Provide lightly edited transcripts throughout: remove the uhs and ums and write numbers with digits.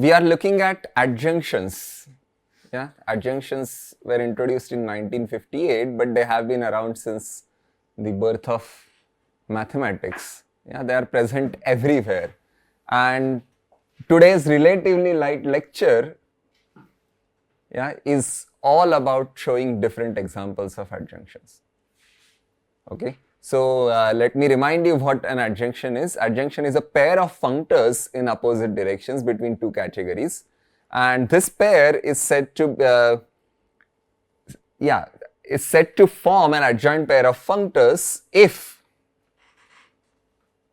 we are looking at adjunctions. Yeah, adjunctions were introduced in 1958, but they have been around since the birth of mathematics. Yeah, they are present everywhere. And today's relatively light lecture, yeah, is all about showing different examples of adjunctions. Okay, so let me remind you what an adjunction is. Adjunction is a pair of functors in opposite directions between two categories, and this pair is said to is said to form an adjoint pair of functors if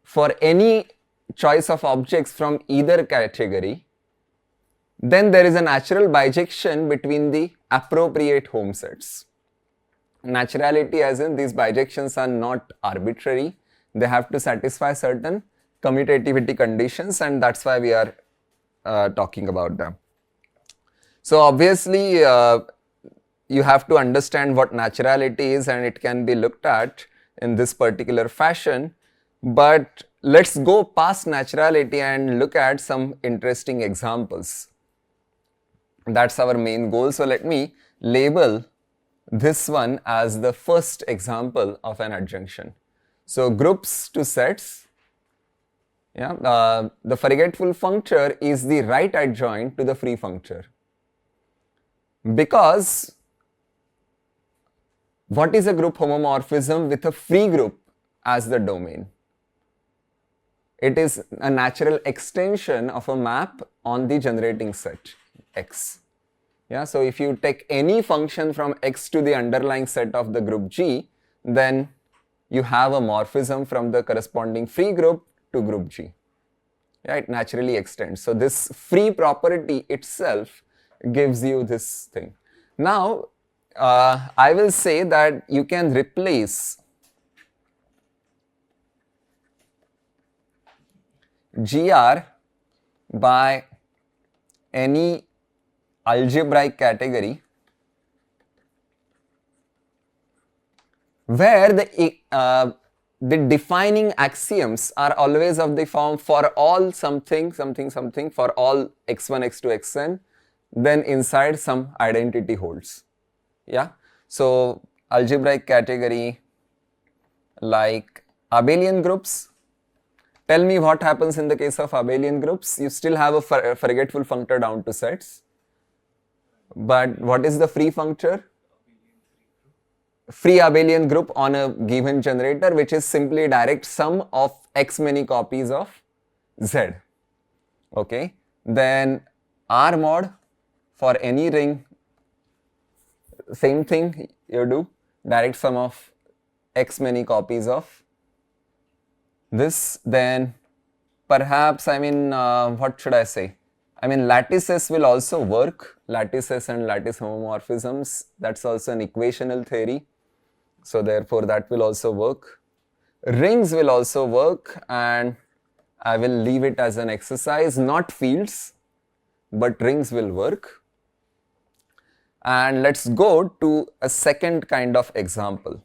for any choice of objects from either category, then there is a natural bijection between the appropriate home sets. Naturality as in these bijections are not arbitrary, they have to satisfy certain commutativity conditions, and that's why we are talking about them. So obviously you have to understand what naturality is, and it can be looked at in this particular fashion, but let's go past naturality and look at some interesting examples. That's our main goal. So let me label this one as the first example of an adjunction. So groups to sets, yeah, the forgetful functor is the right adjoint to the free functor, because what is a group homomorphism with a free group as the domain? It is a natural extension of a map on the generating set X. Yeah, so if you take any function from X to the underlying set of the group G, then you have a morphism from the corresponding free group to group G. Yeah, it naturally extends. So this free property itself gives you this thing. Now, I will say that you can replace GR by any algebraic category where the defining axioms are always of the form for all something something something for all x1 x2 xn, then inside some identity holds. Yeah, so algebraic category like abelian groups. Tell me what happens in the case of abelian groups. You still have a forgetful functor down to sets, but what is the free functor? Free abelian group on a given generator, which is simply direct sum of x many copies of z. Okay, then R mod for any ring, same thing you do, direct sum of x many copies of this. Then perhaps, what should I say? Lattices will also work, lattices and lattice homomorphisms, that's also an equational theory, so therefore that will also work. Rings will also work, and I will leave it as an exercise, not fields, but rings will work. And let's go to a second kind of example.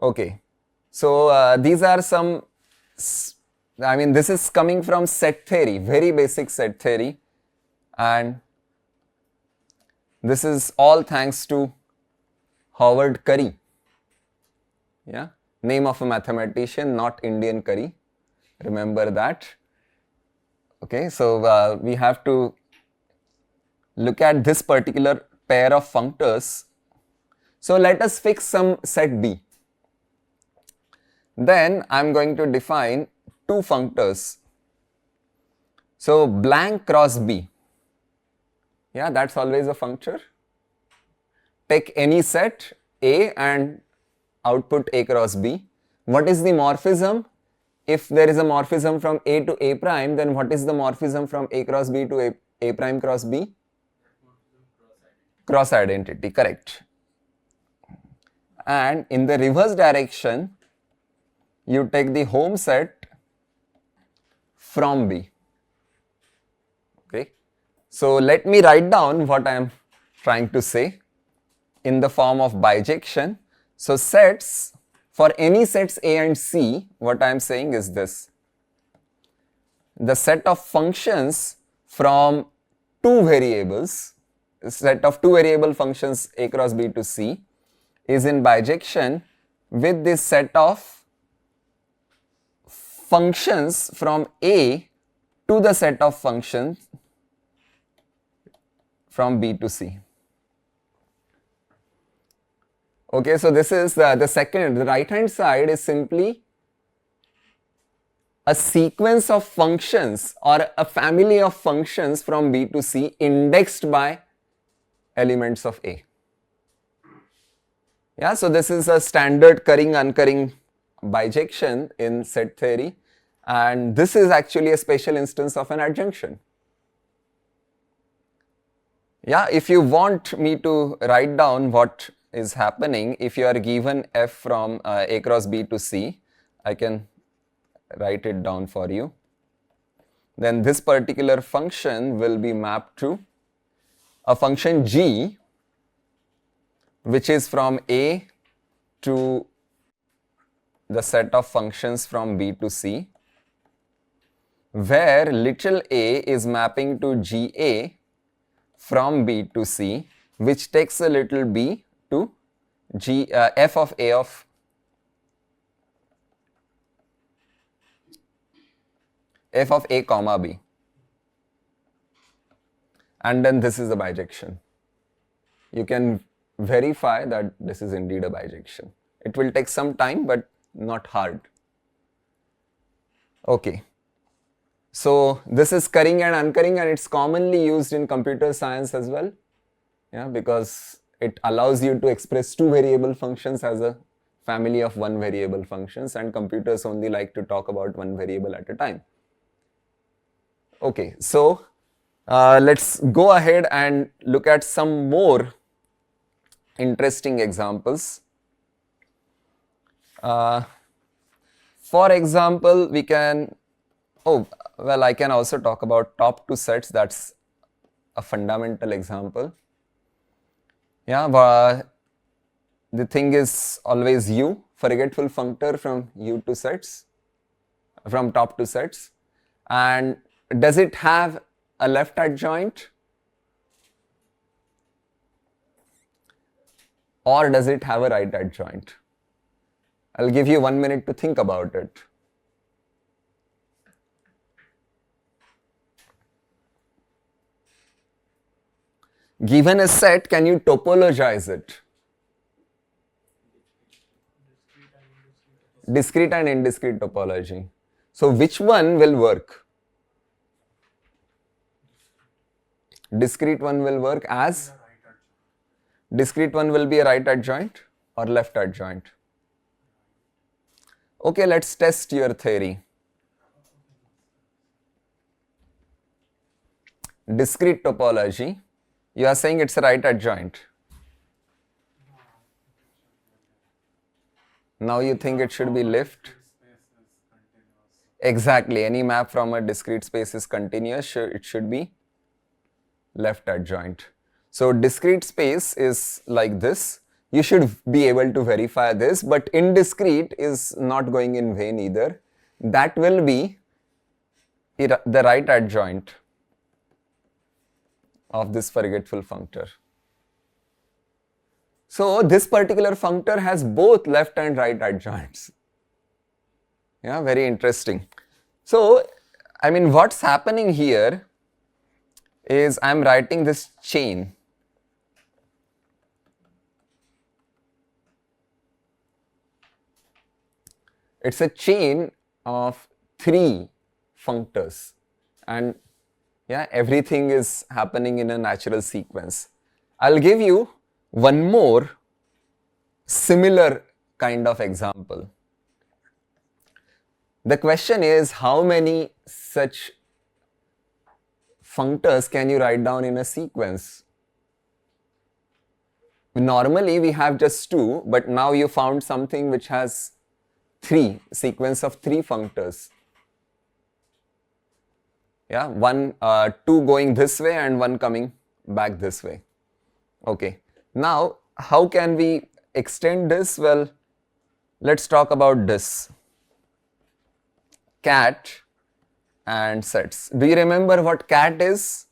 Okay, so these are some, this is coming from set theory, very basic set theory, and this is all thanks to Howard Curry. Yeah, name of a mathematician, not Indian curry, remember that. Okay, so we have to look at this particular pair of functors. So let us fix some set B. Then I am going to define two functors. So blank cross B, yeah, that's always a functor. Take any set A and output A cross B. What is the morphism? If there is a morphism from A to A prime, then what is the morphism from A cross B to A prime cross B? Cross identity, correct. And in the reverse direction, you take the home set from B. Okay, so let me write down what I am trying to say in the form of bijection. So sets, for any sets A and C, what I am saying is this. the set of functions from two variables, set of two variable functions a cross b to c is in bijection with this set of functions from a to the set of functions from b to c. Okay, so this is the second, the right hand side is simply a sequence of functions or a family of functions from b to c indexed by elements of a. Yeah, so this is a standard currying-uncurrying bijection in set theory, and this is actually a special instance of an adjunction. Yeah, if you want me to write down what is happening, if you are given f from a cross b to c, I can write it down for you. Then this particular function will be mapped to a function g, which is from a to the set of functions from b to c, where little a is mapping to ga from b to c, which takes a little b to f of a of a comma b, and then this is a bijection. You can verify that this is indeed a bijection. It will take some time, but not hard. Okay, so this is currying and uncurrying, and it's commonly used in computer science as well, yeah, because it allows you to express two variable functions as a family of one variable functions, and computers only like to talk about one variable at a time. Okay, so let's go ahead and look at some more interesting examples. For example, we can, I can also talk about top two sets. That's a fundamental example. Yeah, the thing is always U, forgetful functor from U to sets, from top two sets. And does it have a left adjoint? Or does it have a right adjoint? I'll give you 1 minute to think about it. Given a set, can you topologize it? Discrete and indiscrete topology. So which one will work? Discrete one will work as? Discrete one will be a right adjoint or left adjoint? Okay, let's test your theory. Discrete topology, you are saying it's a right adjoint. Now you think it should be left? Exactly, any map from a discrete space is continuous, it should be left adjoint. So discrete space is like this. You should be able to verify this, but indiscrete is not going in vain either. That will be the right adjoint of this forgetful functor. So this particular functor has both left and right adjoints. Yeah, very interesting. So, I mean, what's happening here is I'm writing this chain. It's a chain of 3 functors, and yeah, everything is happening in a natural sequence. I'll give you one more similar kind of example. The question is, how many such functors can you write down in a sequence? Normally we have just 2, but now you found something which has 3, sequence of 3 functors. Yeah, 2 going this way and 1 coming back this way. Okay, now how can we extend this? Well, let's talk about this. Cat and sets. Do you remember what cat is?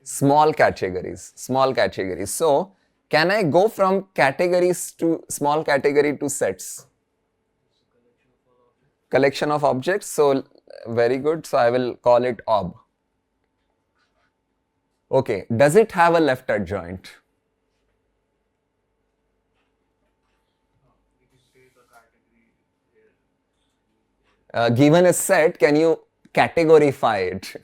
Small categories. Small categories. So, can I go from categories to small category to sets? Collection of objects. So, very good. So, I will call it ob. Okay. Does it have a left adjoint? Given a set, can you categorify it?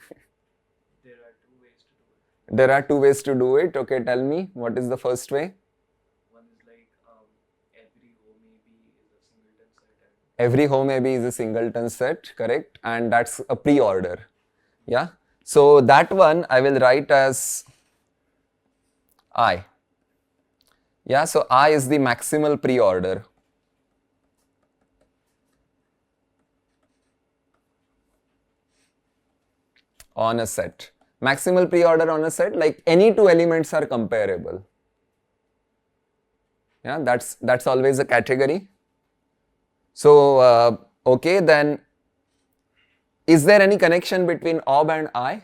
There are two ways to do it. Okay, tell me, what is the first way? One is like Every home AB is a singleton set, correct? And that's a pre-order. Yeah. So that one I will write as I. Yeah, so I is the maximal pre-order. On a set. Maximal pre-order on a set, like any two elements are comparable. Yeah, that's always a category. So, okay, then is there any connection between ob and I?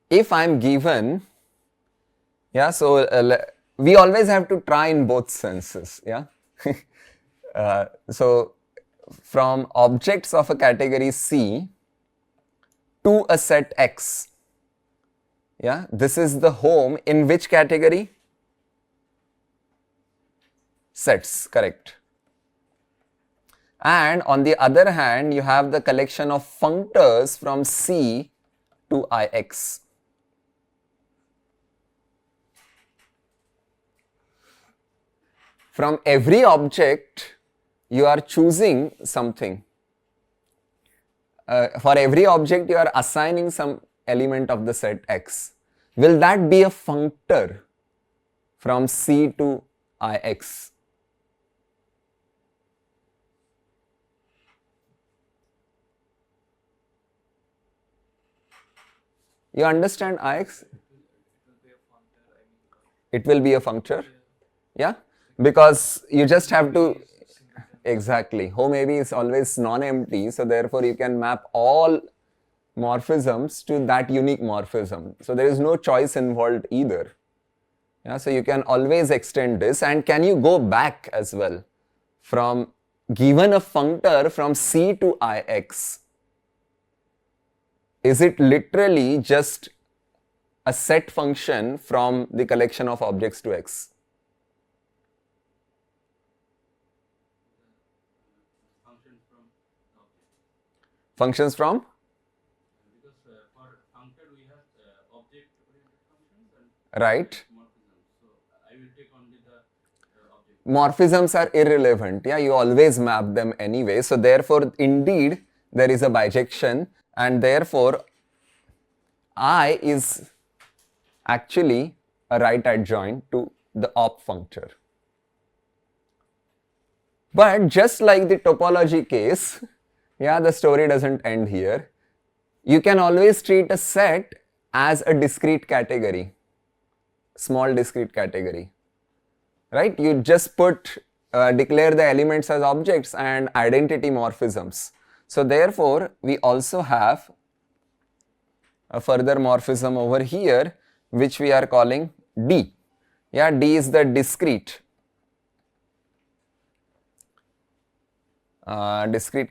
If I'm given, yeah, so we always have to try in both senses, yeah. So from objects of a category C to a set X, yeah, this is the home in which category? Sets, correct. And on the other hand, you have the collection of functors from C to IX. From every object, you are choosing something. For every object, you are assigning some element of the set X. Will that be a functor from C to IX? You understand IX? It will be a functor. Yeah? Because you just have to, exactly, home AB is always non-empty, so therefore you can map all morphisms to that unique morphism. So there is no choice involved either. Yeah, so you can always extend this, and can you go back as well from given a functor from C to IX? Is it literally just a set function from the collection of objects to X? Functions from? Because for functor we have object oriented functions and right. Morphisms. So I will take only the object. Morphisms are irrelevant. Yeah, you always map them anyway. So therefore, indeed, there is a bijection, and therefore, I is actually a right adjoint to the op functor. But just like the topology case, yeah, the story doesn't end here. You can always treat a set as a discrete category, small discrete category, right? You just declare the elements as objects and identity morphisms. So therefore, we also have a further morphism over here, which we are calling D. Yeah, D is the discrete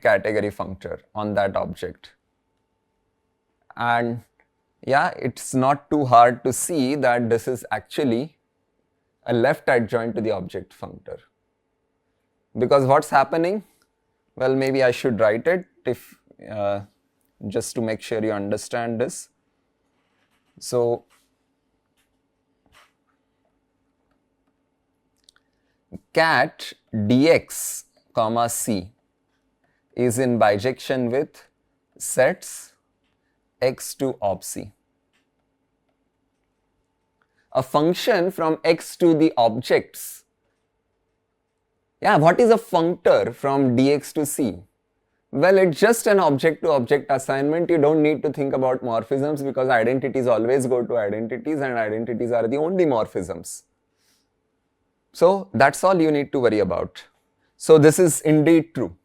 category functor on that object. And yeah, it's not too hard to see that this is actually a left adjoint to the object functor. Because what's happening? Well, maybe I should write it if just to make sure you understand this. So cat dx comma c is in bijection with sets x to ob c. A function from x to the objects. Yeah, what is a functor from dx to c? Well, it's just an object-to-object assignment. You don't need to think about morphisms because identities always go to identities and identities are the only morphisms. So that's all you need to worry about. So this is indeed true.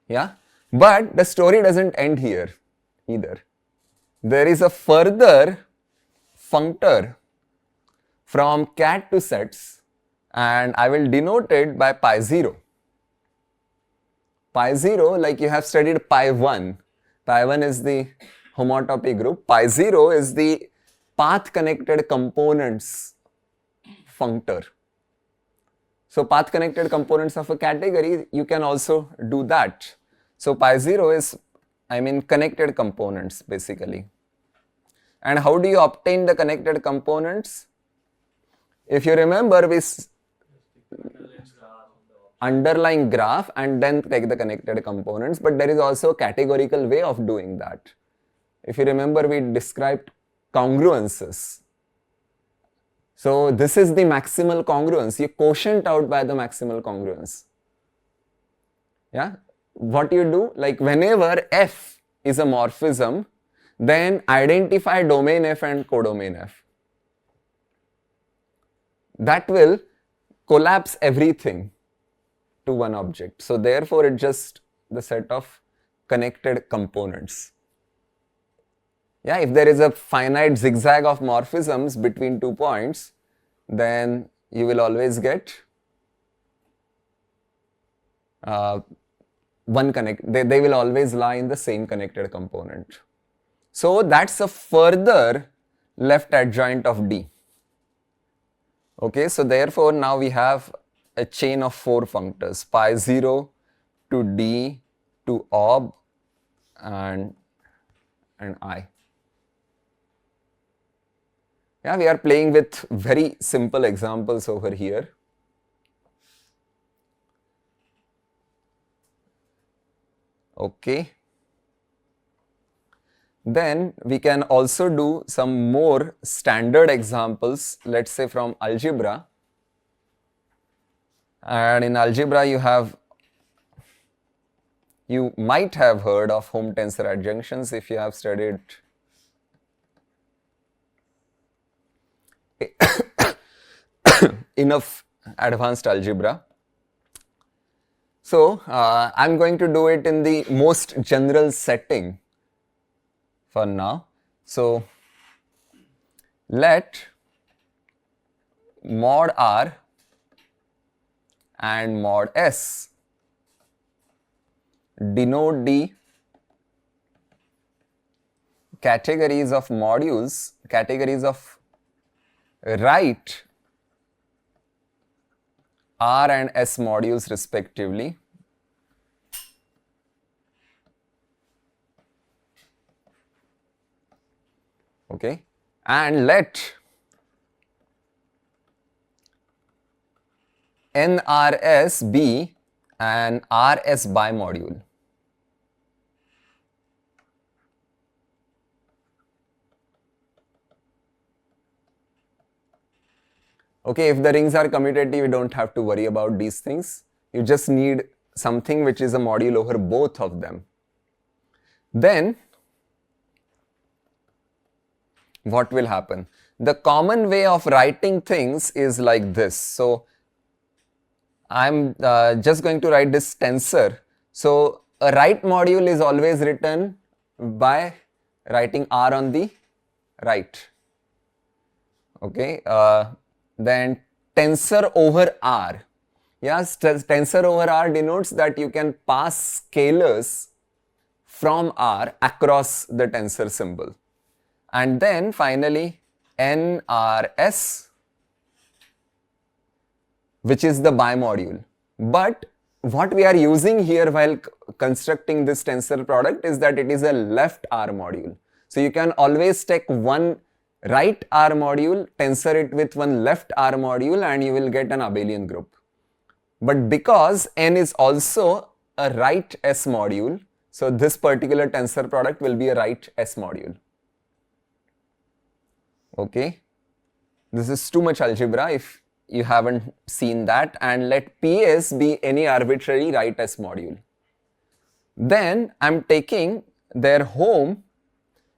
Yeah, but the story doesn't end here either. There is a further functor from cat to sets, and I will denote it by pi 0. Pi 0, like you have studied pi 1. Pi 1 is the homotopy group. Pi 0 is the path connected components functor. So path connected components of a category, you can also do that. So pi 0 is, connected components basically. And how do you obtain the connected components? If you remember, we underlying graph and then take the connected components, but there is also a categorical way of doing that. If you remember, we described congruences. So this is the maximal congruence. You quotient out by the maximal congruence. Yeah, what you do, like whenever F is a morphism, then identify domain F and codomain F. That will collapse everything to one object. So therefore it's just the set of connected components. Yeah, if there is a finite zigzag of morphisms between 2 points, then you will always get they will always lie in the same connected component. So that's a further left adjoint of D. Okay, so therefore now we have a chain of 4 functors, pi 0 to D to ob and I. Yeah, we are playing with very simple examples over here. Okay. Then we can also do some more standard examples, let's say from algebra. And in algebra you might have heard of home-tensor adjunctions if you have studied enough advanced algebra. So I'm going to do it in the most general setting for now. So let mod R and mod S denote the categories of modules, categories of right R and S modules respectively. Okay, and let NRS be an RS bimodule. Okay, if the rings are commutative, you don't have to worry about these things. You just need something which is a module over both of them. Then what will happen? The common way of writing things is like this. So I'm just going to write this tensor. So a right module is always written by writing R on the right. Okay, then tensor over R. Yes, tensor over R denotes that you can pass scalars from R across the tensor symbol. And then finally NRS, which is the bimodule. But what we are using here while constructing this tensor product is that it is a left R module. So you can always take one right R module, tensor it with one left R module, and you will get an abelian group. But because N is also a right S module, so this particular tensor product will be a right S module. Okay, this is too much algebra if you haven't seen that, and let PS be any arbitrary right S module. then I'm taking their home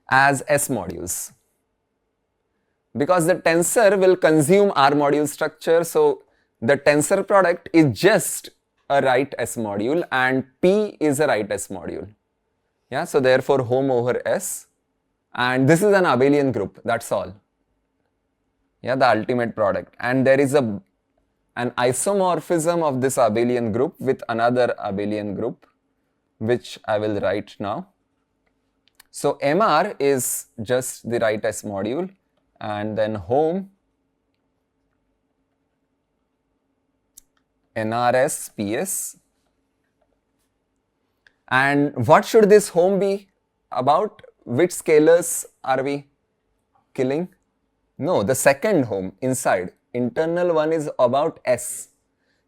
as S modules. Because the tensor will consume R module structure, so the tensor product is just a right S module and P is a right S module. Yeah, so therefore home over S, and this is an abelian group, that's all. Yeah, the ultimate product, and there is an isomorphism of this abelian group with another abelian group, which I will write now. So MR is just the right S module, and then home NRS PS. And what should this home be about? Which scalars are we killing? No, the second home inside. Internal one is about S.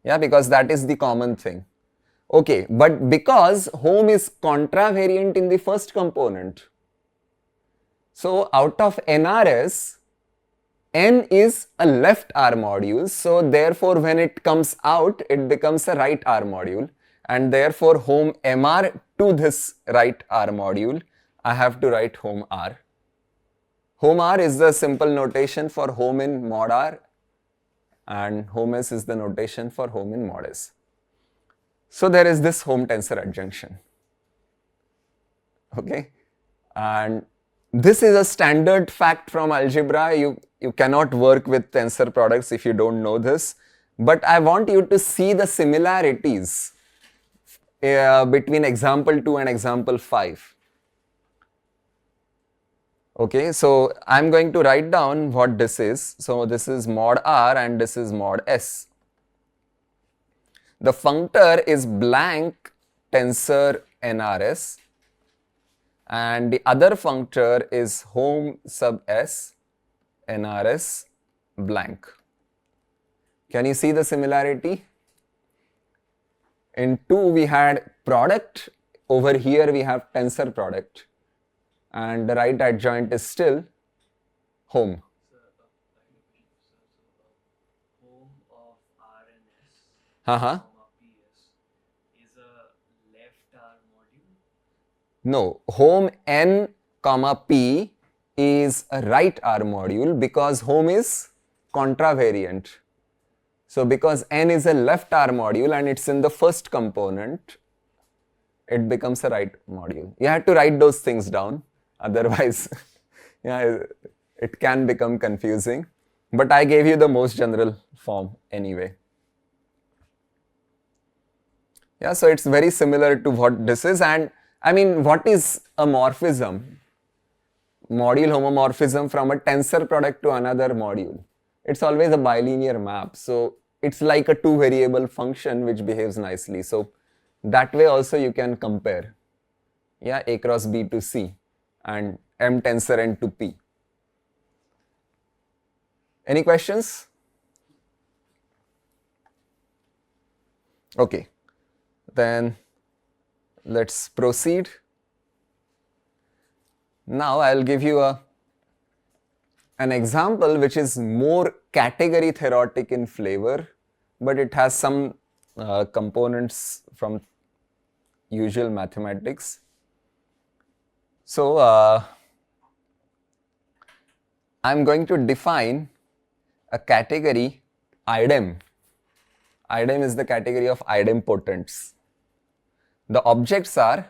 Yeah, because that is the common thing. Okay, but because home is contravariant in the first component, so out of NRS, N is a left R module, so therefore when it comes out, it becomes a right R module, and therefore home MR to this right R module, I have to write home R. Home R is the simple notation for home in mod R, and home S is the notation for home in mod S. So there is this home-tensor adjunction. Okay, and this is a standard fact from algebra. You cannot work with tensor products if you don't know this, but I want you to see the similarities between example 2 and example 5. Okay, so I'm going to write down what this is. So this is mod R and this is mod S. The functor is blank tensor NRS, and the other functor is home sub S NRS blank. Can you see the similarity? In 2 we had product, over here we have tensor product, and the right adjoint is still home. Home of R and S, Uh-huh. PS is a left R module. No, home N comma P is a right R module because home is contravariant. So because N is a left R module and it's in the first component, it becomes a right module. You have to write those things down, otherwise yeah, it can become confusing. But I gave you the most general form anyway. Yeah, so it's very similar to what this is. And I mean, what is a morphism? Module homomorphism from a tensor product to another module. It's always a bilinear map. So it's like a 2 variable function which behaves nicely. So that way also you can compare. Yeah, A cross B to C and M tensor N to P. Any questions? Okay, then let's proceed. Now I'll give you an example which is more category theoretic in flavor, but it has some components from usual mathematics. So I'm going to define a category idem. Idem is the category of idempotents. The objects are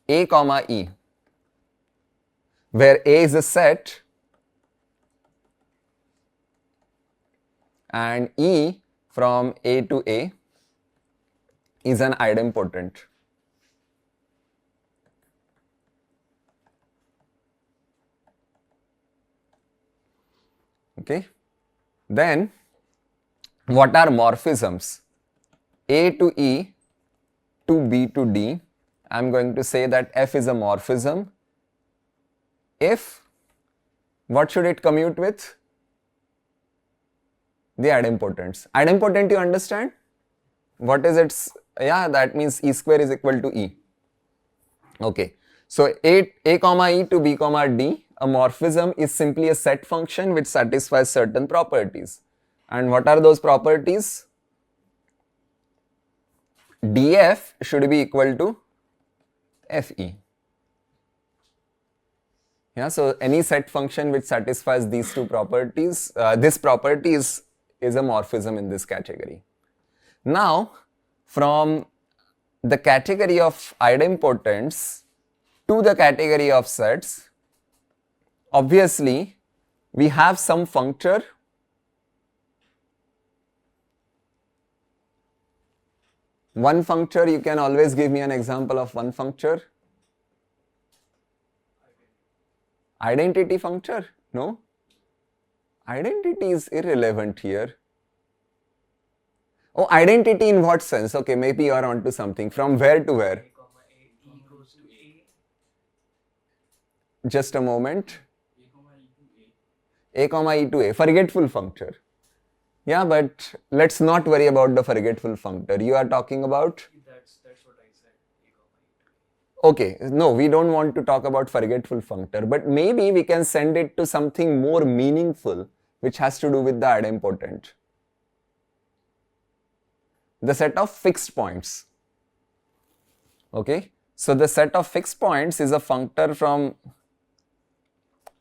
A comma E, where A is a set and E from A to A is an idempotent. Okay. Then what are morphisms? A to E to B to D. I am going to say that F is a morphism if, what should it commute with? The idempotents. Idempotent, you understand? What is its, yeah, that means E square is equal to E. Okay, so A comma E to B comma D, a morphism is simply a set function which satisfies certain properties. And what are those properties? df should be equal to fe. Yeah, so any set function which satisfies these two properties, this property is a morphism in this category. Now, from the category of idempotents to the category of sets, obviously we have some functor one functor. You can always give me an example of one functor. Identity functor? No? Identity is irrelevant here. Oh, identity in what sense? Okay, maybe you are onto something. From where to where? A comma A equals to A. Just a moment. A comma e to a. A comma e to a. Forgetful functor. Yeah, but let's not worry about the forgetful functor. You are talking about? That's what I said. A comma A to A. Okay, no, we don't want to talk about forgetful functor, but maybe we can send it to something more meaningful which has to do with the idempotent. The set of fixed points. Okay, so the set of fixed points is a functor from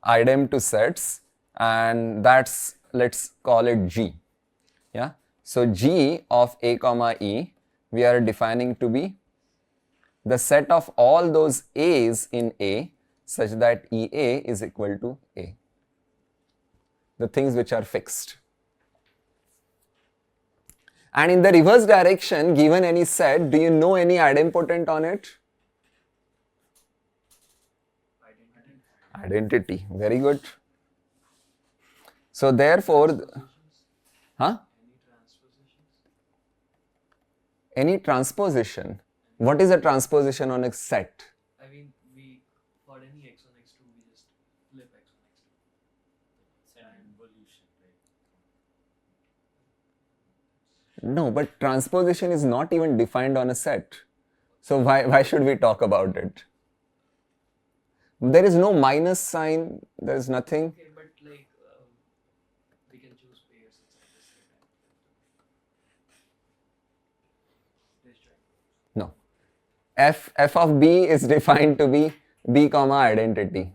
idem to sets, and that's, let's call it G. Yeah, so G of a comma e we are defining to be the set of all those a's in A such that EA is equal to A. The things which are fixed. And in the reverse direction, given any set, do you know any idempotent on it? Identity. Very good. So therefore, huh? Any transposition. What is a transposition on a set? I mean, for any x1, x2, we just flip x1, x2. It's an involution, right? No, but transposition is not even defined on a set. So why should we talk about it? There is no minus sign, there is nothing. Okay, but like we can choose pairs inside this set. Let's try. No. F of B is defined to be B comma identity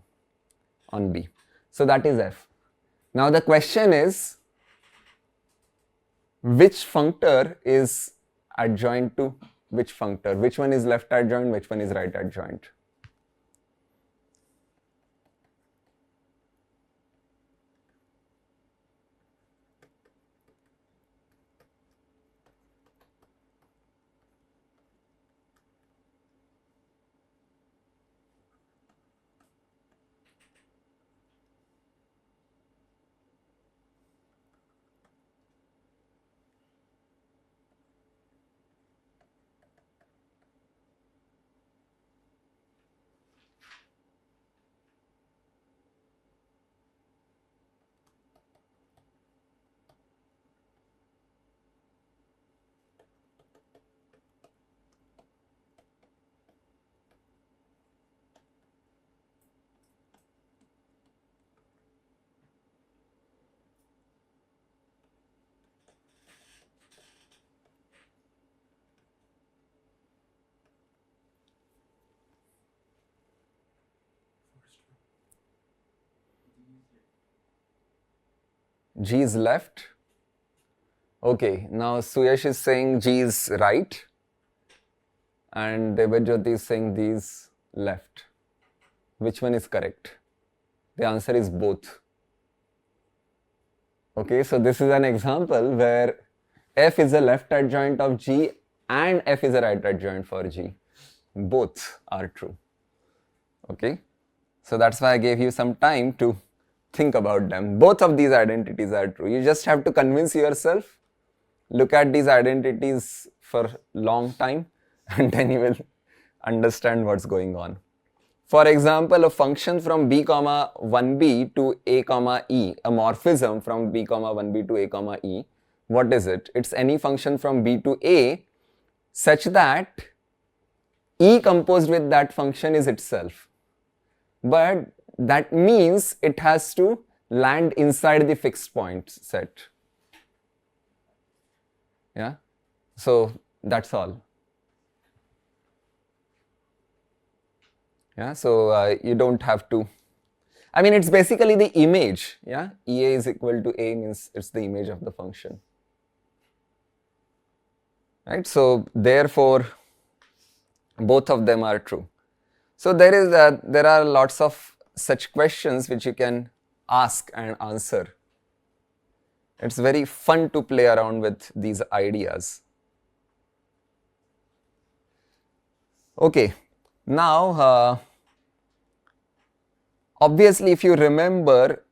on B. So that is F. Now the question is, which functor is adjoint to which functor? Which one is left adjoint, which one is right adjoint? G is left. Okay, now Suyash is saying G is right and Debajyoti is saying D is left. Which one is correct? The answer is both. Okay, so this is an example where F is a left adjoint of G and F is a right adjoint for G. Both are true. Okay, so that's why I gave you some time to think about them. Both of these identities are true. You just have to convince yourself, look at these identities for long time and then you will understand what's going on. For example, a function from b comma 1b to a comma e, a morphism from b comma 1b to a comma e, what is it? It's any function from b to a such that e composed with that function is itself. But that means it has to land inside the fixed point set. Yeah, so that's all. Yeah, so you don't have to, I mean, it's basically the image. Yeah, EA is equal to A means it's the image of the function. Right, so therefore both of them are true. So there are lots of such questions which you can ask and answer. It's very fun to play around with these ideas. Okay, now obviously if you remember,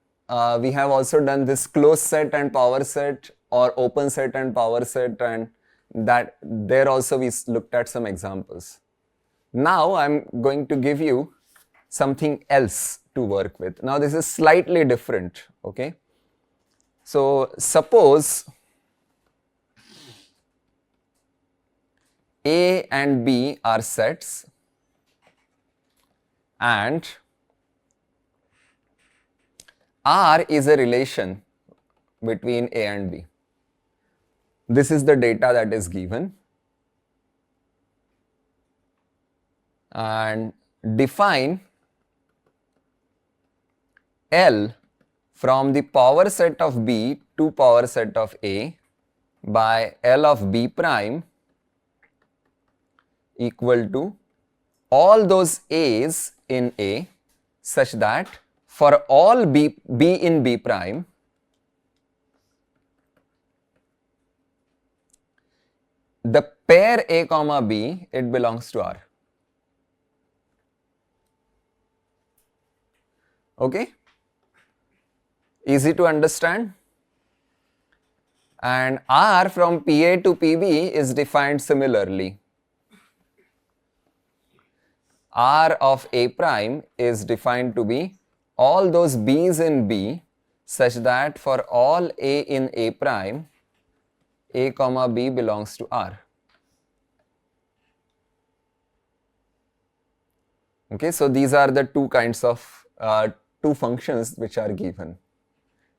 we have also done this closed set and power set, or open set and power set, and that there also we looked at some examples. Now I'm going to give you something else to work with. Now this is slightly different, okay? So suppose A and B are sets and R is a relation between A and B. This is the data that is given, and define L from the power set of B to power set of A by L of B prime equal to all those A's in A, such that for all B in B prime, the pair A comma B, it belongs to R. Okay? Easy to understand? And R from PA to PB is defined similarly. R of A prime is defined to be all those B's in B such that for all A in A prime, A comma B belongs to R. Okay, so these are the two kinds of two functions which are given.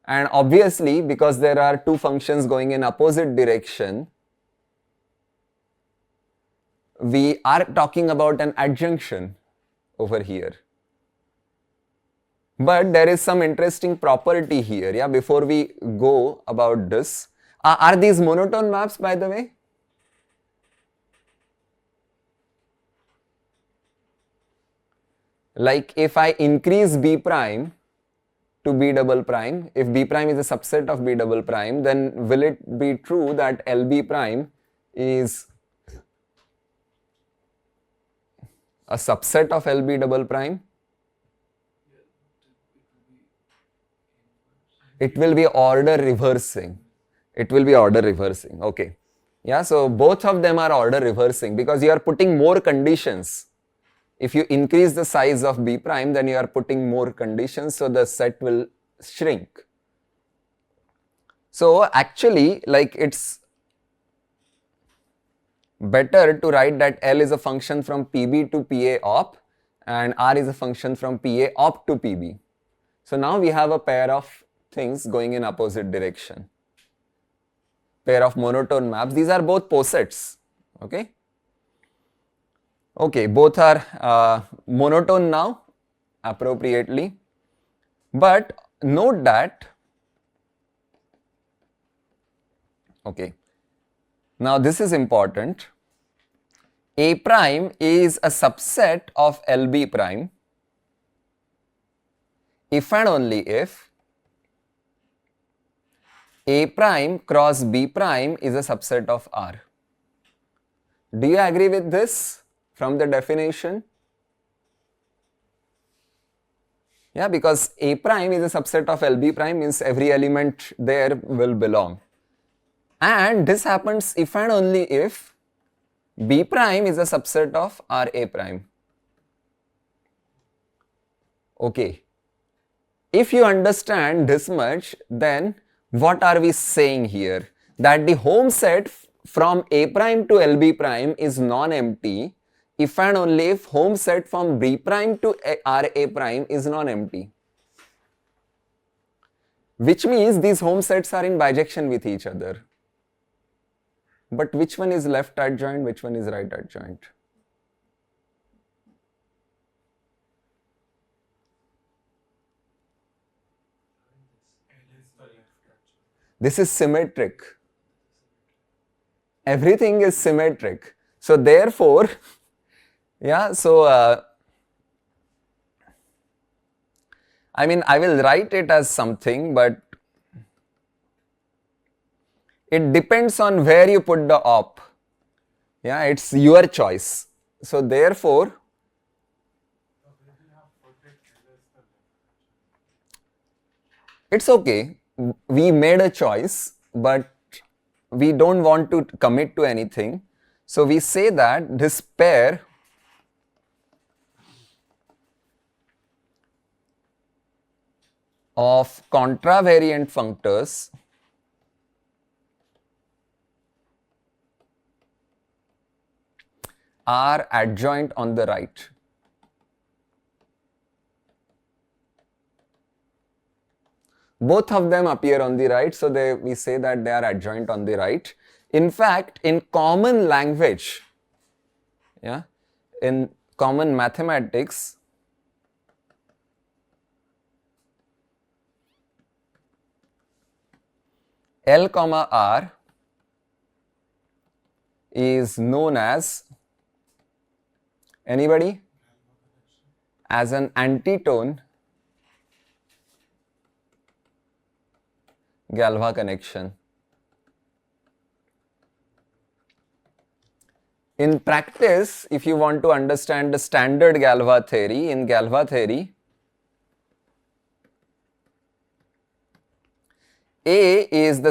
And obviously, because there are two functions going in opposite direction, we are talking about an adjunction over here. But there is some interesting property here, yeah, before we go about this. Are these monotone maps, by the way? Like if I increase B prime to B double prime, if B prime is a subset of B double prime, then will it be true that LB prime is a subset of LB double prime? It will be order reversing. It will be order reversing. Okay. Yeah, so both of them are order reversing because you are putting more conditions. If you increase the size of B prime, then you are putting more conditions, so the set will shrink. So actually, like, it's better to write that L is a function from PB to PA op and R is a function from PA op to PB. So now we have a pair of things going in opposite direction. Pair of monotone maps. These are both posets. Okay. Okay, both are monotone now appropriately, but note that, okay, now this is important, A prime is a subset of LB prime if and only if A prime cross B prime is a subset of R. Do you agree with this from the definition? Yeah, because A prime is a subset of LB prime means every element there will belong. And this happens if and only if B prime is a subset of RA prime. Okay. If you understand this much, then what are we saying here? That the home set from A prime to LB prime is non-empty if and only if home set from B prime to RA prime is non-empty. Which means these home sets are in bijection with each other. But which one is left adjoint, which one is right adjoint? This is symmetric. Everything is symmetric. So therefore, yeah, so I mean, I will write it as something, but it depends on where you put the op. Yeah, it's your choice. So therefore, it's okay. We made a choice, but we don't want to commit to anything. So we say that this pair of contravariant functors are adjoint on the right. Both of them appear on the right, so we say that they are adjoint on the right. In fact, in common language, yeah, in common mathematics, L comma R is known as, anybody? As an antitone Galois connection. In practice, if you want to understand the standard Galois theory, in Galois theory, A is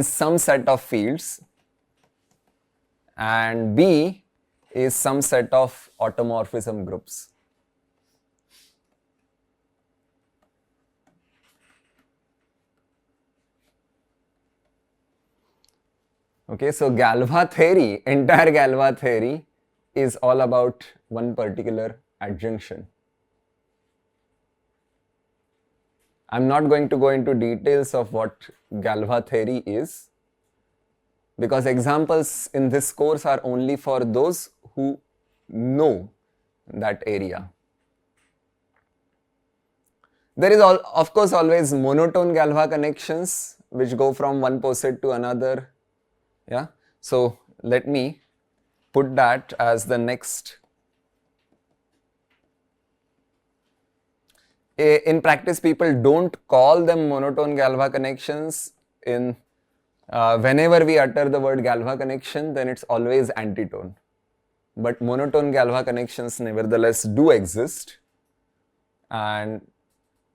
some set of fields and B is some set of automorphism groups. Okay, so Galois theory, entire Galois theory is all about one particular adjunction. I'm not going to go into details of what Galois theory is, because examples in this course are only for those who know that area. There is of course always monotone Galois connections which go from one poset to another. Yeah, so let me put that as the next. In practice, people don't call them monotone Galois connections. Whenever we utter the word Galois connection, then it's always antitone. But monotone Galois connections nevertheless do exist. And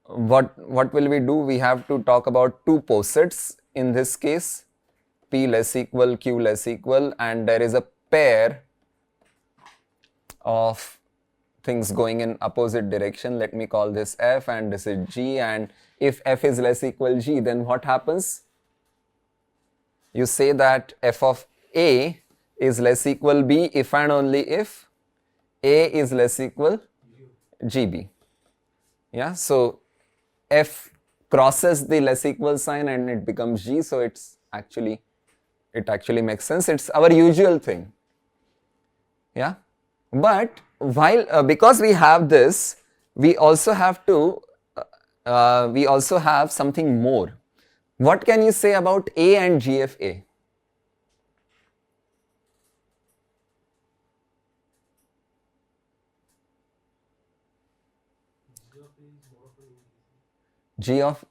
what will we do? We have to talk about two posets in this case, P less equal, Q less equal, and there is a pair of things going in opposite direction. Let me call this F and this is G, and if F is less equal G, then what happens? You say that F of A is less equal B if and only if A is less equal GB. Yeah, so F crosses the less equal sign and it becomes G, so it actually makes sense. It's our usual thing. Yeah, but while because we have this, we also have something more. What can you say about A and G of A? GF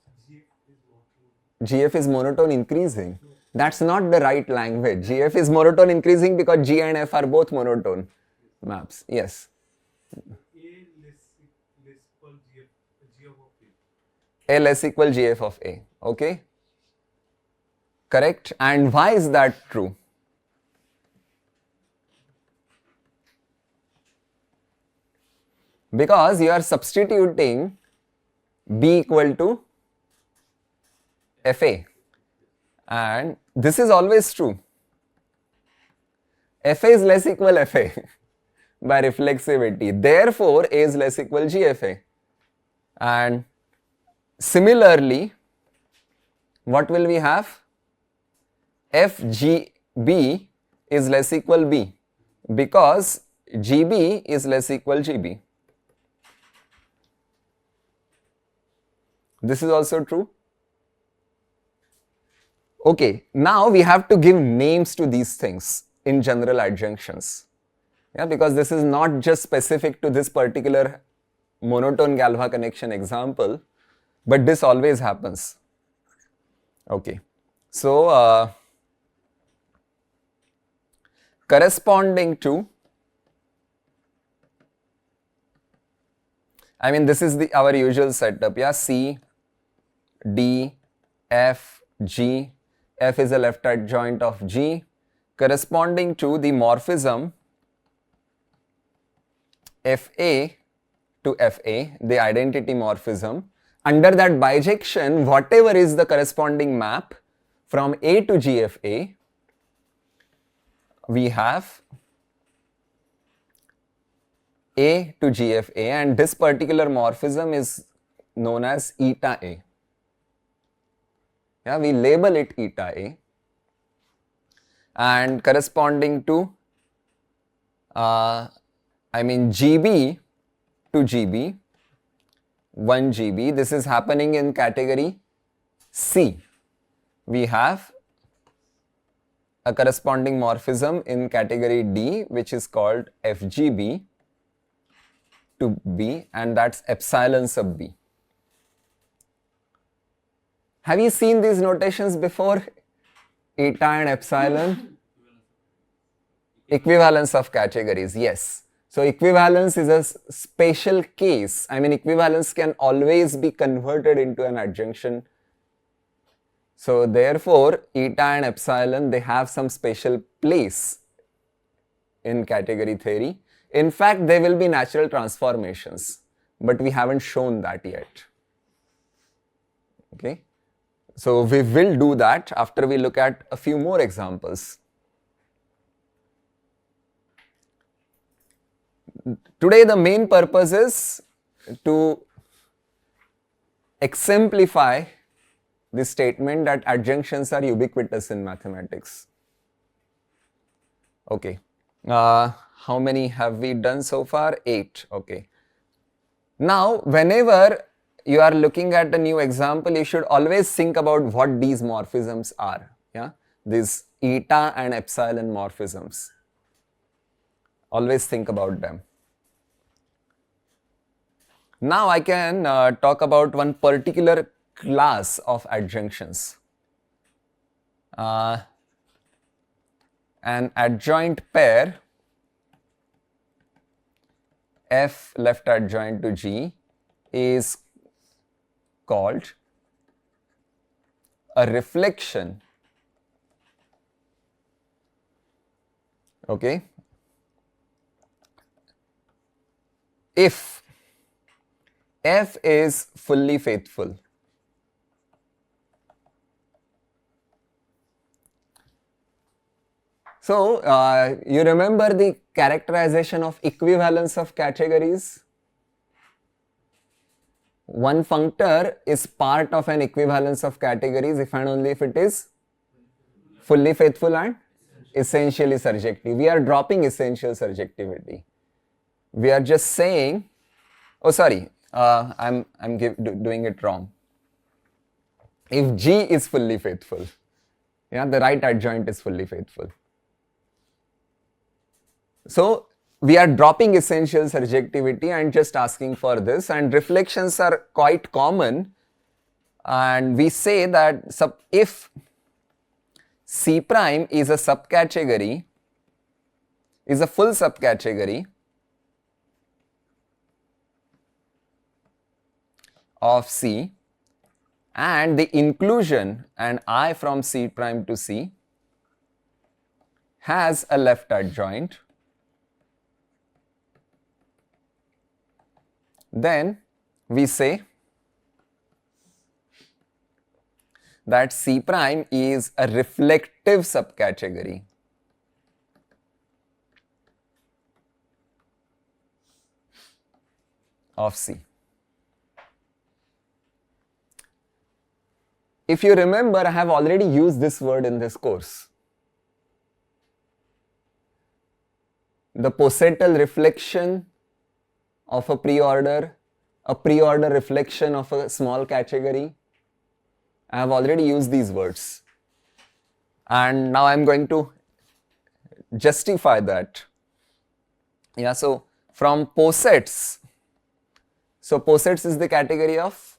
is monotone increasing. That's not the right language. GF is monotone increasing because G and F are both monotone maps. Yes. A less equal GF of A. Okay. Correct. And why is that true? Because you are substituting B equal to FA. And this is always true. FA is less equal FA by reflexivity. Therefore, A is less equal GFA. And similarly, what will we have? FGB is less equal B because GB is less equal GB. This is also true. Okay, now we have to give names to these things in general adjunctions. Yeah, because this is not just specific to this particular monotone Galois connection example, but this always happens. Okay, so corresponding to, I mean, this is our usual setup, yeah, C, D, F, G. F is a left adjoint of G, corresponding to the morphism FA to FA, the identity morphism. Under that bijection, whatever is the corresponding map from A to GFA, we have A to GFA, and this particular morphism is known as eta A. Yeah, we label it eta A, and corresponding to GB to GB, 1 GB, this is happening in category C. We have a corresponding morphism in category D, which is called FGB to B, and that's epsilon sub B. Have you seen these notations before? Eta and epsilon? Equivalence of categories, yes. So equivalence is a special case. I mean, equivalence can always be converted into an adjunction. So therefore, eta and epsilon, they have some special place in category theory. In fact, they will be natural transformations, but we haven't shown that yet. Okay. So we will do that after we look at a few more examples. Today the main purpose is to exemplify the statement that adjunctions are ubiquitous in mathematics. Okay. How many have we done so far? 8. Okay. Now, whenever you are looking at a new example, you should always think about what these morphisms are. Yeah, these eta and epsilon morphisms. Always think about them. Now I can talk about one particular class of adjunctions. An adjoint pair F left adjoint to G is called a reflection. Okay. If F is fully faithful, so you remember the characterization of equivalence of categories? One functor is part of an equivalence of categories if and only if it is fully faithful and essentially surjective. We are dropping essential surjectivity. We are just saying, oh sorry, I'm doing it wrong. If G is fully faithful, yeah, the right adjoint is fully faithful. So we are dropping essential surjectivity and just asking for this, and reflections are quite common, and we say that if C prime is a subcategory, is a full subcategory of C, and the inclusion and I from C prime to C has a left adjoint, then we say that C prime is a reflective subcategory of C. If you remember, I have already used this word in this course. The Posetel reflection of a preorder reflection of a small category. I have already used these words. And now I'm going to justify that. Yeah, so from posets, so posets is the category of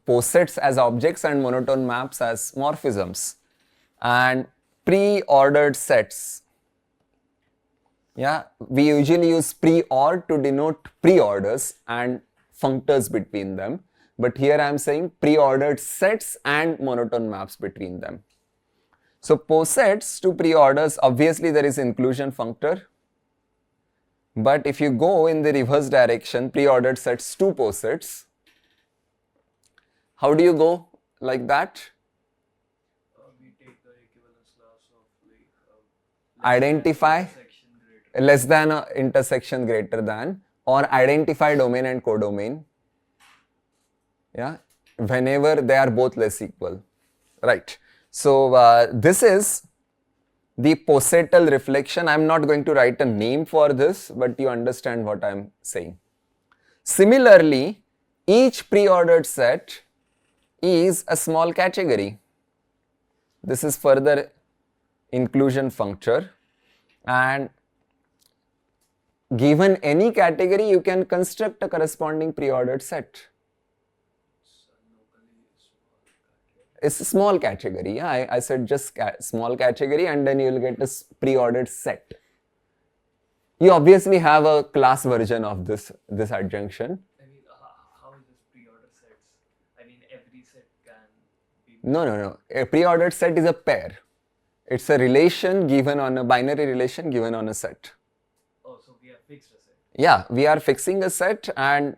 posets as objects and monotone maps as morphisms, and pre-ordered sets. Yeah, we usually use pre-or to denote pre-orders and functors between them, but here I am saying pre-ordered sets and monotone maps between them. So posets to pre-orders, obviously there is inclusion functor, but if you go in the reverse direction, pre-ordered sets to posets, how do you go like that? We take the equivalence class of like Identify intersection greater. less than or intersection greater than, or identify domain and codomain. Yeah, whenever they are both less equal, right? So this is the posetal reflection. I'm not going to write a name for this, but you understand what I'm saying. Similarly, each pre-ordered set is a small category. This is further inclusion functor, and given any category, you can construct a corresponding pre-ordered set. It's a small category. Yeah, I said just small category, and then you will get a pre-ordered set. You obviously have a class version of this adjunction. I mean, how is this pre-order sets? I mean, every set can be. No. A pre-ordered set is a pair. It's a relation given on a binary relation given on a set. Oh, so we have fixed a set. Yeah, we are fixing a set, and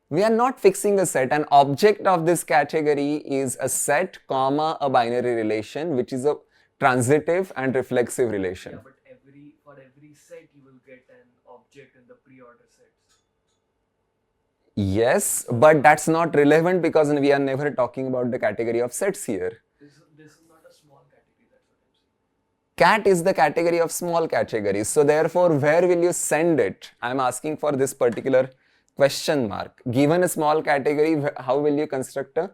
we are not fixing a set. An object of this category is a set, comma, a binary relation, which is a transitive and reflexive relation. Yeah, but for every set you will get an object in the pre-order sets. Yes, but that's not relevant because we are never talking about the category of sets here. This is not a small category, that's what I'm saying. Cat is the category of small categories. So therefore, where will you send it? I'm asking for this particular question mark. Given a small category, how will you construct a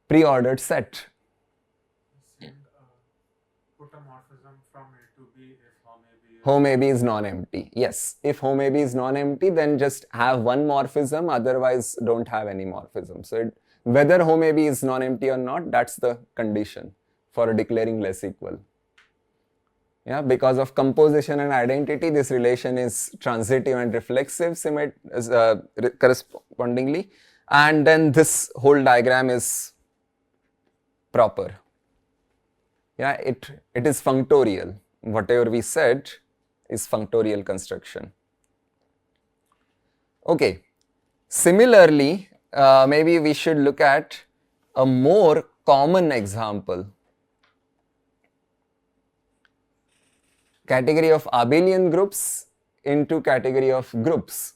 pre-ordered set? Put a morphism from A to B if Home AB is non-empty. Yes, if home AB is non-empty, then just have one morphism, otherwise don't have any morphism. So whether home AB is non-empty or not, that's the condition for declaring less equal. Yeah, because of composition and identity, this relation is transitive and reflexive correspondingly, and then this whole diagram is proper. Yeah, it is functorial. Whatever we said is functorial construction. Okay, similarly, maybe we should look at a more common example. Category of abelian groups into category of groups.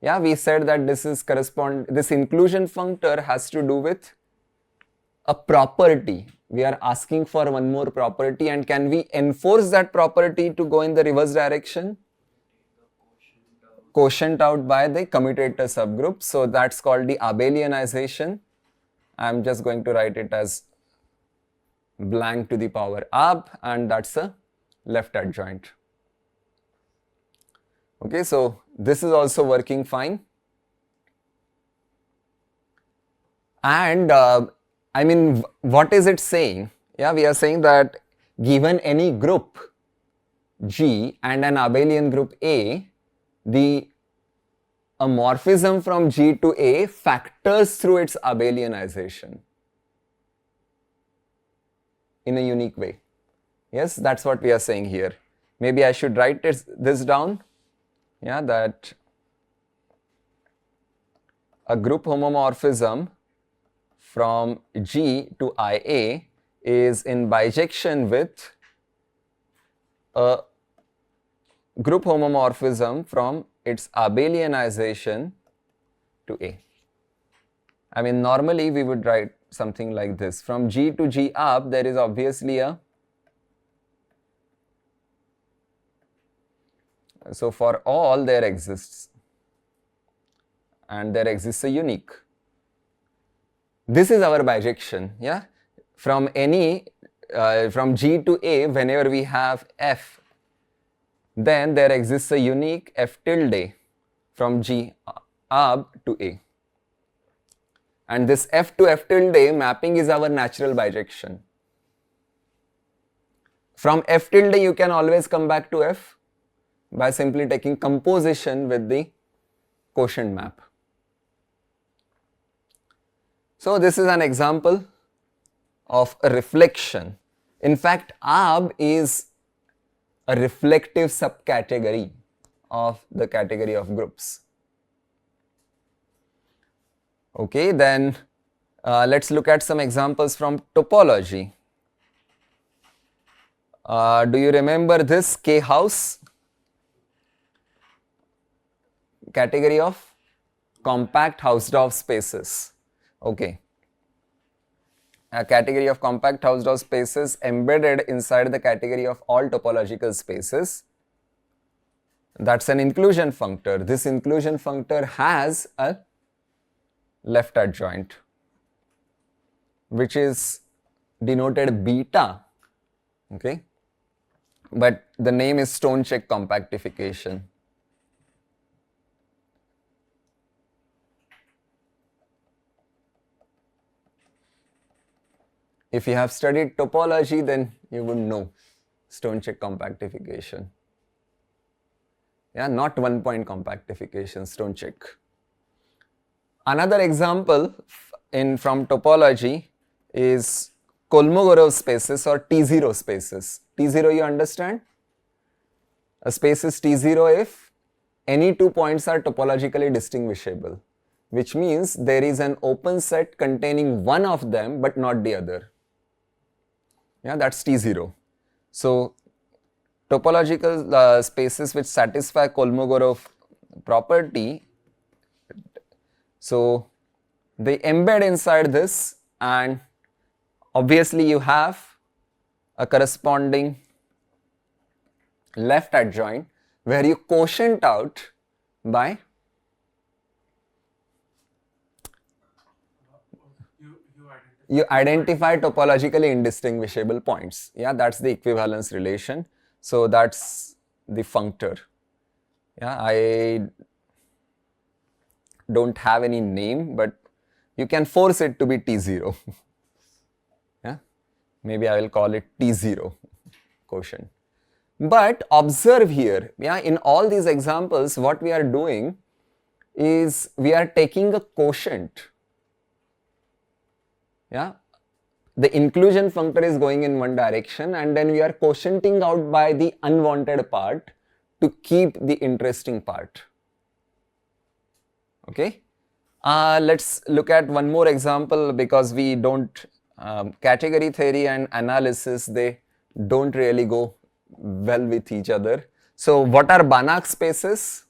Yeah, we said that this inclusion functor has to do with a property. We are asking for one more property, and can we enforce that property to go in the reverse direction? Quotient out by the commutator subgroup. So that's called the abelianization. I'm just going to write it as blank to the power ab, and that's a left adjoint. Okay, so this is also working fine. And I mean, what is it saying? Yeah, we are saying that given any group G and an abelian group A, a morphism from G to A factors through its abelianization in a unique way. Yes, that's what we are saying here. Maybe I should write this down. Yeah, that a group homomorphism from G to IA is in bijection with a group homomorphism from its abelianization to A. I mean, normally we would write something like this. From G to G up, there is obviously a. So for all there exists, and there exists a unique. This is our bijection, yeah? From from G to A, whenever we have F, then there exists a unique F tilde from G ab to A. And this F to F tilde mapping is our natural bijection. From F tilde you can always come back to F by simply taking composition with the quotient map. So this is an example of a reflection. In fact, AB is a reflective subcategory of the category of groups. Okay, then let's look at some examples from topology. Do you remember this K house? Category of compact Hausdorff spaces. Okay. A category of compact Hausdorff spaces embedded inside the category of all topological spaces. That's an inclusion functor. This inclusion functor has a left adjoint, which is denoted beta. Okay. But the name is stone check compactification. If you have studied topology, then you would know stone check compactification. Yeah, not 1 point compactification, stone check. Another example from topology is Kolmogorov spaces or T0 spaces. T0 you understand? A space is T0 if any 2 points are topologically distinguishable, which means there is an open set containing one of them but not the other. Yeah, that's T0. So topological spaces which satisfy Kolmogorov property, so they embed inside this, and obviously you have a corresponding left adjoint where you quotient out by you identify topologically indistinguishable points. Yeah, that's the equivalence relation. So that's the functor. Yeah, I don't have any name, but you can force it to be T0. Yeah, maybe I will call it T0 quotient. But observe here, yeah, in all these examples, what we are doing is we are taking a quotient. Yeah, the inclusion functor is going in one direction, and then we are quotienting out by the unwanted part to keep the interesting part. Okay, let's look at one more example, because we don't category theory and analysis, they don't really go well with each other. So what are Banach spaces?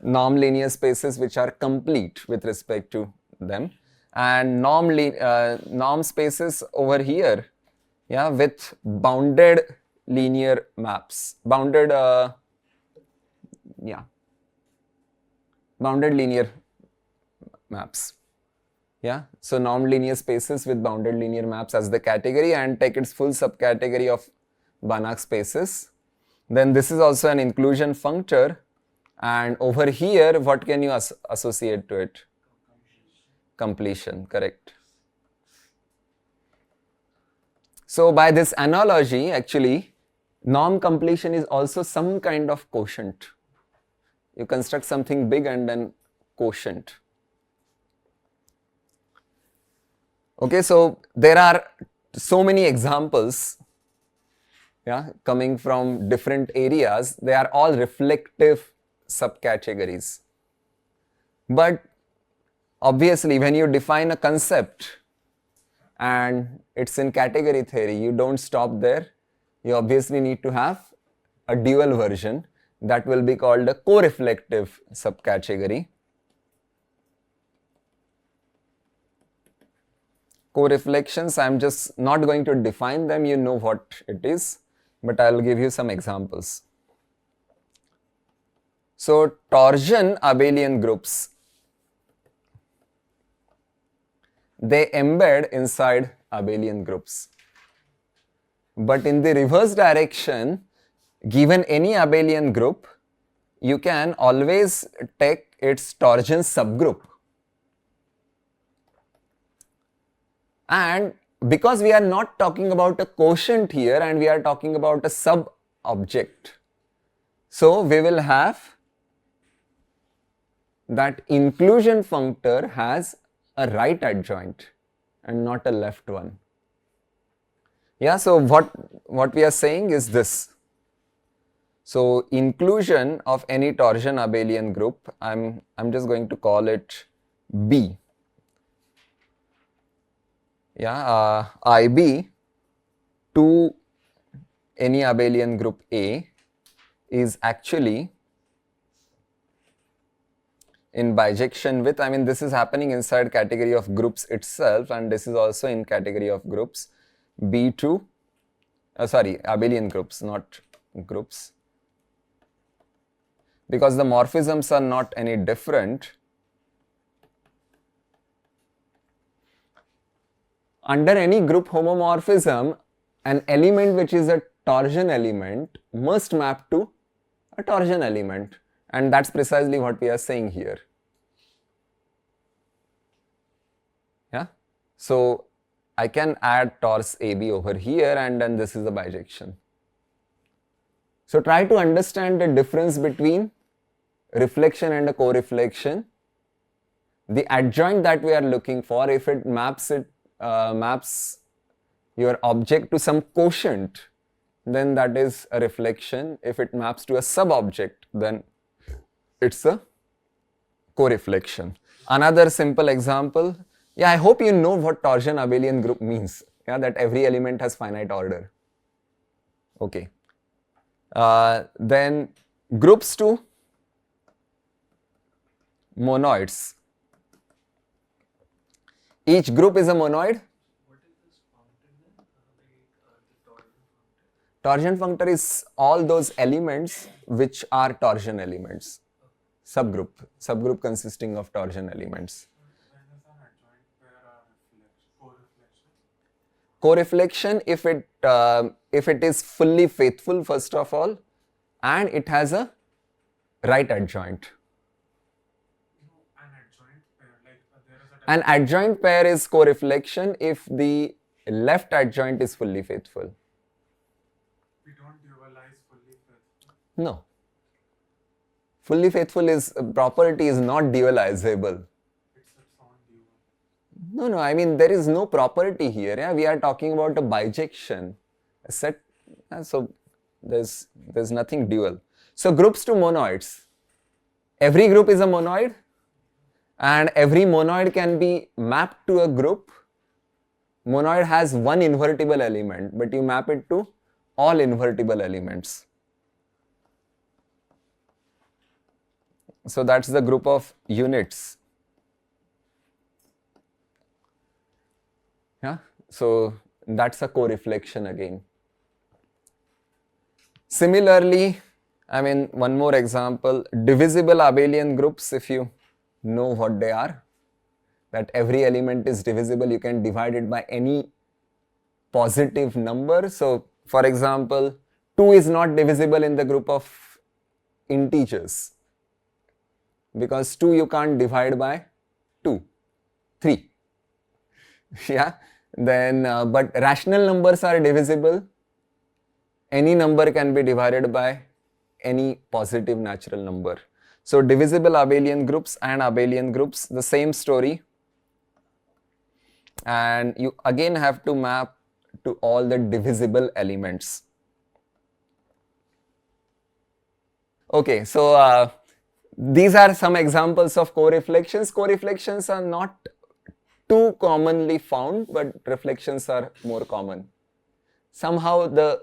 Norm linear spaces which are complete with respect to them, and norm spaces over here, yeah, with bounded linear maps, bounded linear maps. Yeah, so norm linear spaces with bounded linear maps as the category, and take its full subcategory of Banach spaces. Then this is also an inclusion functor. And over here, what can you associate to it? Completion, correct. So by this analogy, actually, norm completion is also some kind of quotient. You construct something big and then quotient. Okay, so there are so many examples, yeah, coming from different areas. They are all reflective subcategories. But obviously, when you define a concept and it's in category theory, you don't stop there. You obviously need to have a dual version that will be called a co-reflective subcategory. Co-reflections, I'm just not going to define them, you know what it is, but I'll give you some examples. So torsion abelian groups. they embed inside abelian groups. But in the reverse direction, given any abelian group, you can always take its torsion subgroup. And because we are not talking about a quotient here and we are talking about a sub-object, so we will have that inclusion functor has a right adjoint and not a left one. Yeah, so what we are saying is this. So inclusion of any torsion abelian group, I'm just going to call it B. Yeah, IB to any abelian group A is actually in bijection with, I mean this is happening inside category of groups itself, and this is also in category of groups B to, sorry, abelian groups, not groups, because the morphisms are not any different. Under any group homomorphism, an element which is a torsion element must map to a torsion element, and that's precisely what we are saying here. Yeah, so I can add tors AB over here, and then this is the bijection. So try to understand the difference between reflection and a co-reflection. The adjoint that we are looking for, if it maps your object to some quotient, then that is a reflection. If it maps to a sub-object, then it's a co-reflection. Another simple example, yeah, I hope you know what torsion abelian group means, yeah, that every element has finite order. Okay. Then groups to monoids. Each group is a monoid. What is this functor then? The torsion functor? Torsion functor is all those elements which are torsion elements. Subgroup consisting of torsion elements. When is an adjoint pair or co-reflection? Co-reflection if it is fully faithful first of all, and it has a right adjoint. No, an adjoint pair, like there is a An adjoint pair is co-reflection if the left adjoint is fully faithful. we don't dualize fully faithful. No. Fully faithful is property is not dualizable. It's its own dual. No, I mean there is no property here. Yeah, we are talking about a bijection, a set. So there's nothing dual. So groups to monoids. Every group is a monoid, and every monoid can be mapped to a group. Monoid has one invertible element, but you map it to all invertible elements. So that's the group of units. Yeah, so that's a co-reflection again. Similarly, I mean one more example, divisible abelian groups, if you know what they are, that every element is divisible, you can divide it by any positive number. So for example, 2 is not divisible in the group of integers, because 2 you can't divide by 2, 3. Yeah, then but rational numbers are divisible. Any number can be divided by any positive natural number. So divisible abelian groups and abelian groups, the same story, and you again have to map to all the divisible elements. Okay, so these are some examples of co-reflections. Co-reflections are not too commonly found, but reflections are more common. Somehow the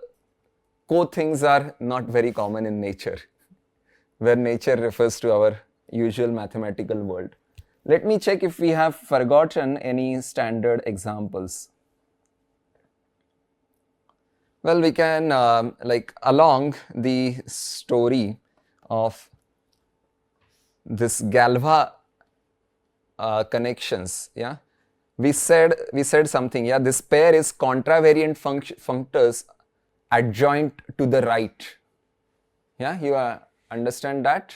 co-things are not very common in nature, where nature refers to our usual mathematical world. Let me check if we have forgotten any standard examples. Well, we can like along the story of this Galois connections, yeah, we said something, yeah, this pair is contravariant functors adjoint to the right. Yeah, you understand that?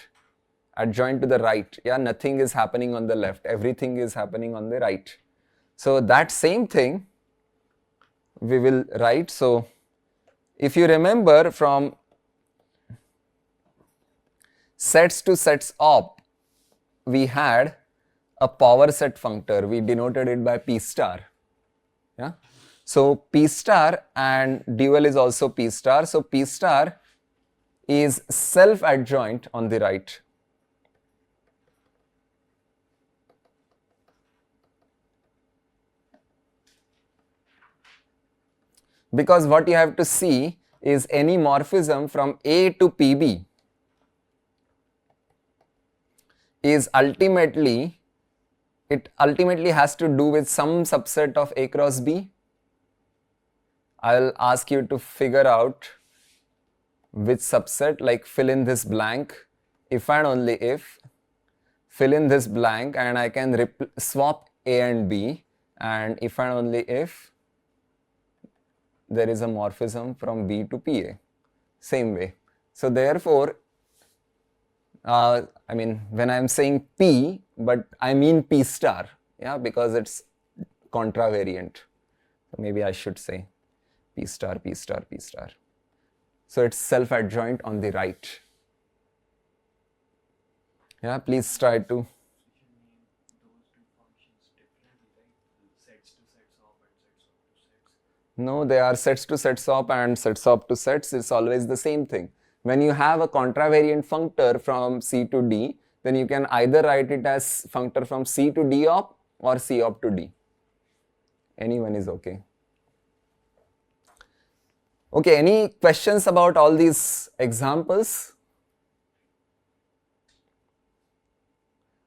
Adjoint to the right. Yeah, nothing is happening on the left, everything is happening on the right. So that same thing we will write. So if you remember from sets to sets op, we had a power set functor, we denoted it by P star. Yeah. So P star and dual is also P star. So P star is self-adjoint on the right. Because what you have to see is any morphism from A to PB is ultimately has to do with some subset of A cross B. I'll ask you to figure out which subset, like fill in this blank, if and only if, fill in this blank, and I can swap A and B, and if and only if there is a morphism from B to PA, same way. So therefore, I mean, when I'm saying P, but I mean P star, yeah, because it's contravariant. So maybe I should say P star, P star, P star. So it's self-adjoint on the right. Yeah, please try to. We should name those two functions differently, right? Sets to sets op and sets op to sets. No, they are sets to sets op and sets op to sets. It's always the same thing. When you have a contravariant functor from C to D, then you can either write it as functor from C to D op or C op to D. Anyone is okay. Okay, any questions about all these examples?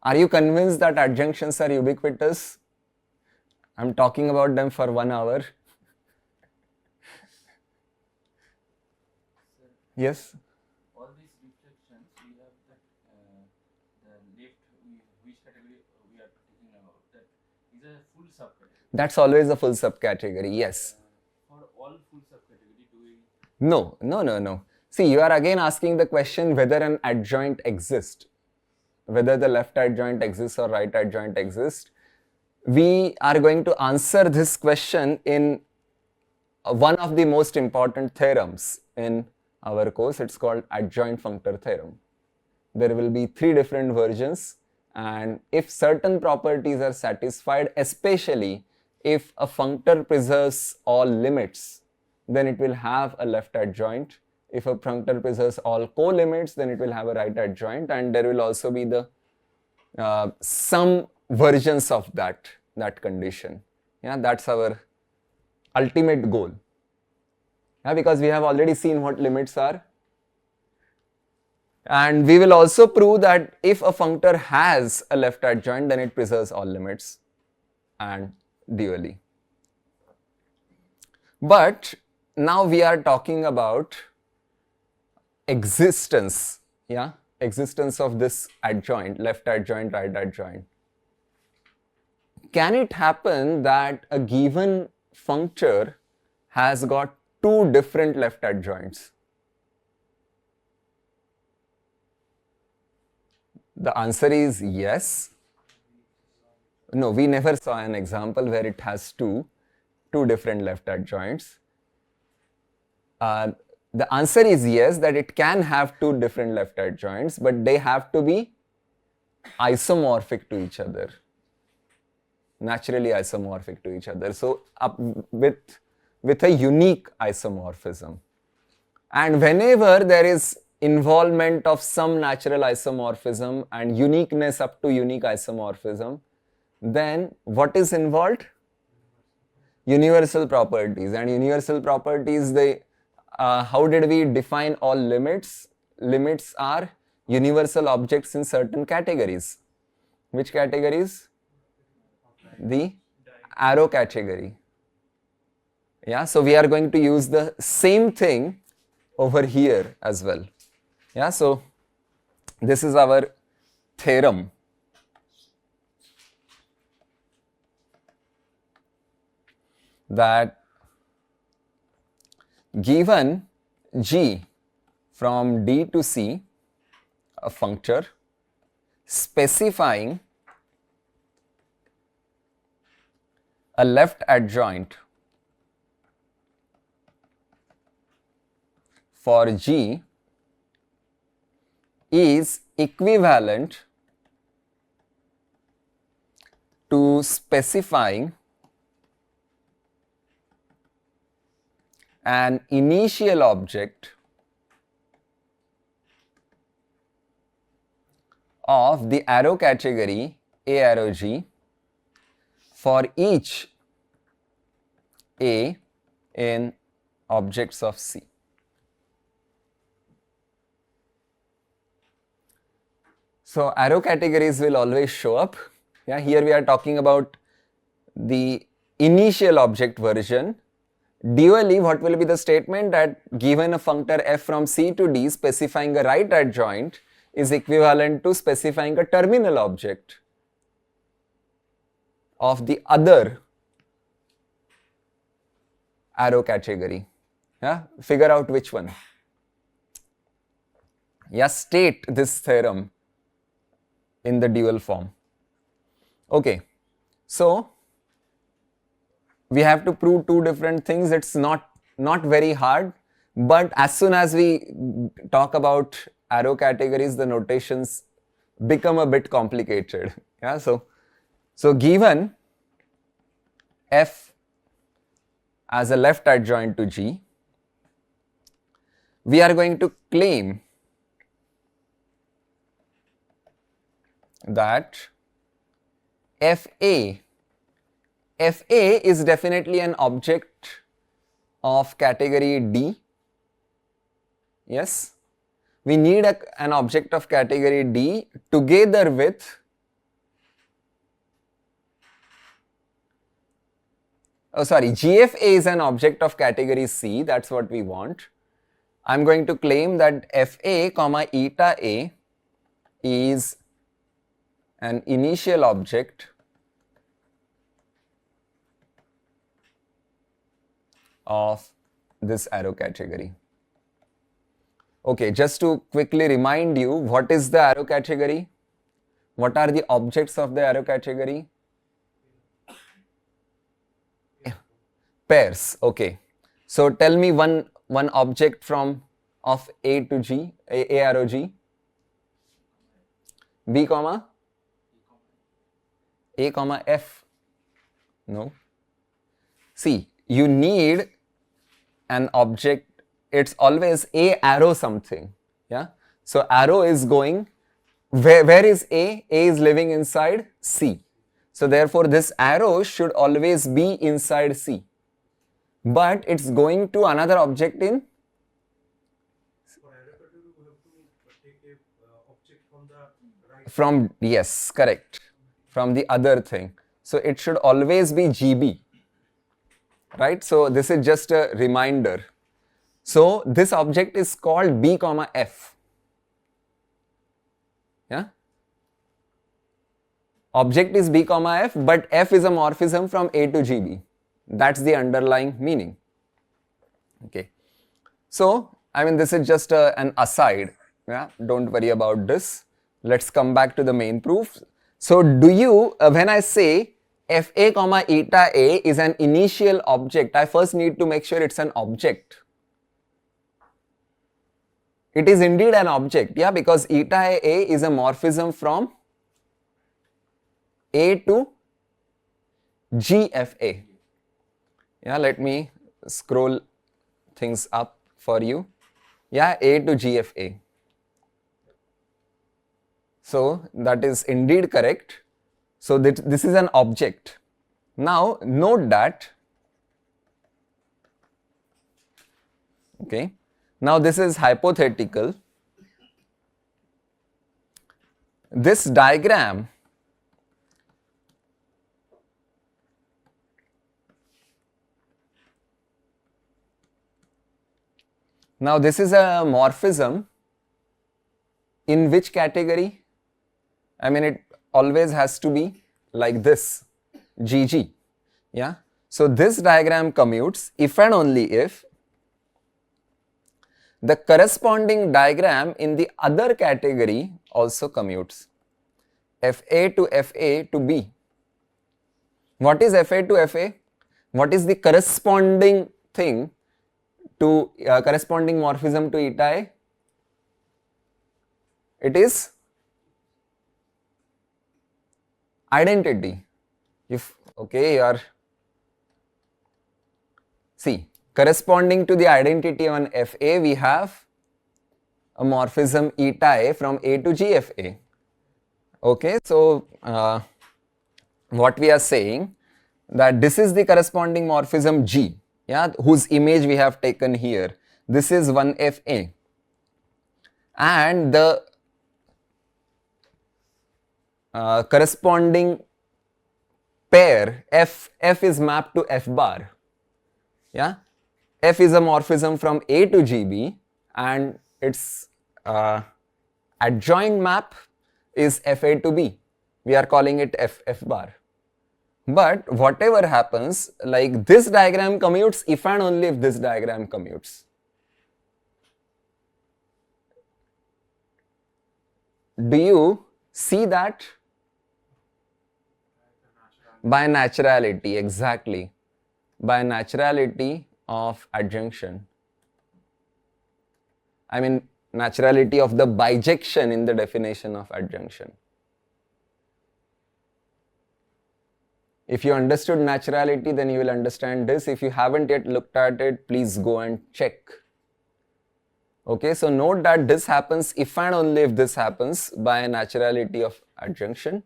Are you convinced that adjunctions are ubiquitous? I'm talking about them for 1 hour. Yes? All these reflections, we have that the left, which category we are talking about, that is a full subcategory. That's always a full subcategory, yes. For all full subcategory, do we? No. See, you are again asking the question whether an adjoint exists, whether the left adjoint exists or right adjoint exists. We are going to answer this question in one of the most important theorems in our course. It's called adjoint functor theorem. There will be 3 different versions, and if certain properties are satisfied, especially if a functor preserves all limits, then it will have a left adjoint. If a functor preserves all co-limits, then it will have a right adjoint, and there will also be the some versions of that condition. Yeah, that's our ultimate goal. Yeah, because we have already seen what limits are. And we will also prove that if a functor has a left adjoint, then it preserves all limits and dually. But now we are talking about existence, yeah, existence of this adjoint, left adjoint, right adjoint. Can it happen that a given functor has got 2 different left adjoints? The answer is yes. No, we never saw an example where it has two different left adjoints. The answer is yes, that it can have 2 different left adjoints, but they have to be isomorphic to each other, naturally isomorphic to each other. So with a unique isomorphism. And whenever there is involvement of some natural isomorphism and uniqueness up to unique isomorphism, then what is involved? Universal properties. And universal properties, they how did we define all limits? Limits are universal objects in certain categories. Which categories? The arrow category. Yeah, so we are going to use the same thing over here as well. Yeah, so this is our theorem. that given G from D to C, a functor specifying a left adjoint for G is equivalent to specifying an initial object of the arrow category A arrow G for each A in objects of C. So arrow categories will always show up. Yeah, here we are talking about the initial object version. Dually, what will be the statement? That given a functor f from C to D specifying a right adjoint is equivalent to specifying a terminal object of the other arrow category. Yeah, figure out which one. Yeah, state this theorem in the dual form. Okay, so we have to prove two different things. It's not very hard, but as soon as we talk about arrow categories, the notations become a bit complicated. Yeah, so given f as a left adjoint to G, we are going to claim that FA is definitely an object of category D. Yes, we need an object of category D together with GFA is an object of category C. That's what we want. I'm going to claim that FA comma eta A is an initial object of this arrow category. Okay, just to quickly remind you, what is the arrow category? What are the objects of the arrow category? Pairs. Okay, so tell me one object of A to G, A arrow G. B comma A comma F. No. See, you need an object. It's always A arrow something. Yeah. So arrow is going. Where is A? A is living inside C. So therefore, this arrow should always be inside C. But it's going to another object in. For arrow category, we have to take a object from the right. From, yes, correct. From the other thing. So it should always be GB. Right? So this is just a reminder. So this object is called B comma F. Yeah? Object is B comma F, but F is a morphism from A to GB. That's the underlying meaning. Okay. So, I mean, this is just an aside. Yeah? Don't worry about this. Let's come back to the main proof. So, do you, when I say FA comma eta A is an initial object, I first need to make sure it's an object. It is indeed an object, yeah, because eta A is a morphism from A to GFA. Yeah, let me scroll things up for you. Yeah, A to GFA. So that is indeed correct. So this is an object. Now note that, okay, now this is hypothetical. This diagram now this is a morphism in which category? I mean, it always has to be like this, GG. Yeah. So this diagram commutes if and only if the corresponding diagram in the other category also commutes. FA to FA to B. What is FA to FA? What is the corresponding thing to corresponding morphism to eta A? It is identity. If okay, you are see corresponding to the identity on FA, we have a morphism eta A from A to GFA. Okay, so what we are saying that this is the corresponding morphism G, yeah, whose image we have taken here. This is 1FA, and the corresponding pair F is mapped to F bar. Yeah, F is a morphism from A to GB, and its adjoint map is FA to B. We are calling it F bar. But whatever happens, like this diagram commutes if and only if this diagram commutes. Do you see that? By naturality, exactly. By naturality of adjunction. I mean, naturality of the bijection in the definition of adjunction. If you understood naturality, then you will understand this. If you haven't yet looked at it, please go and check. Okay, so note that this happens if and only if this happens by naturality of adjunction.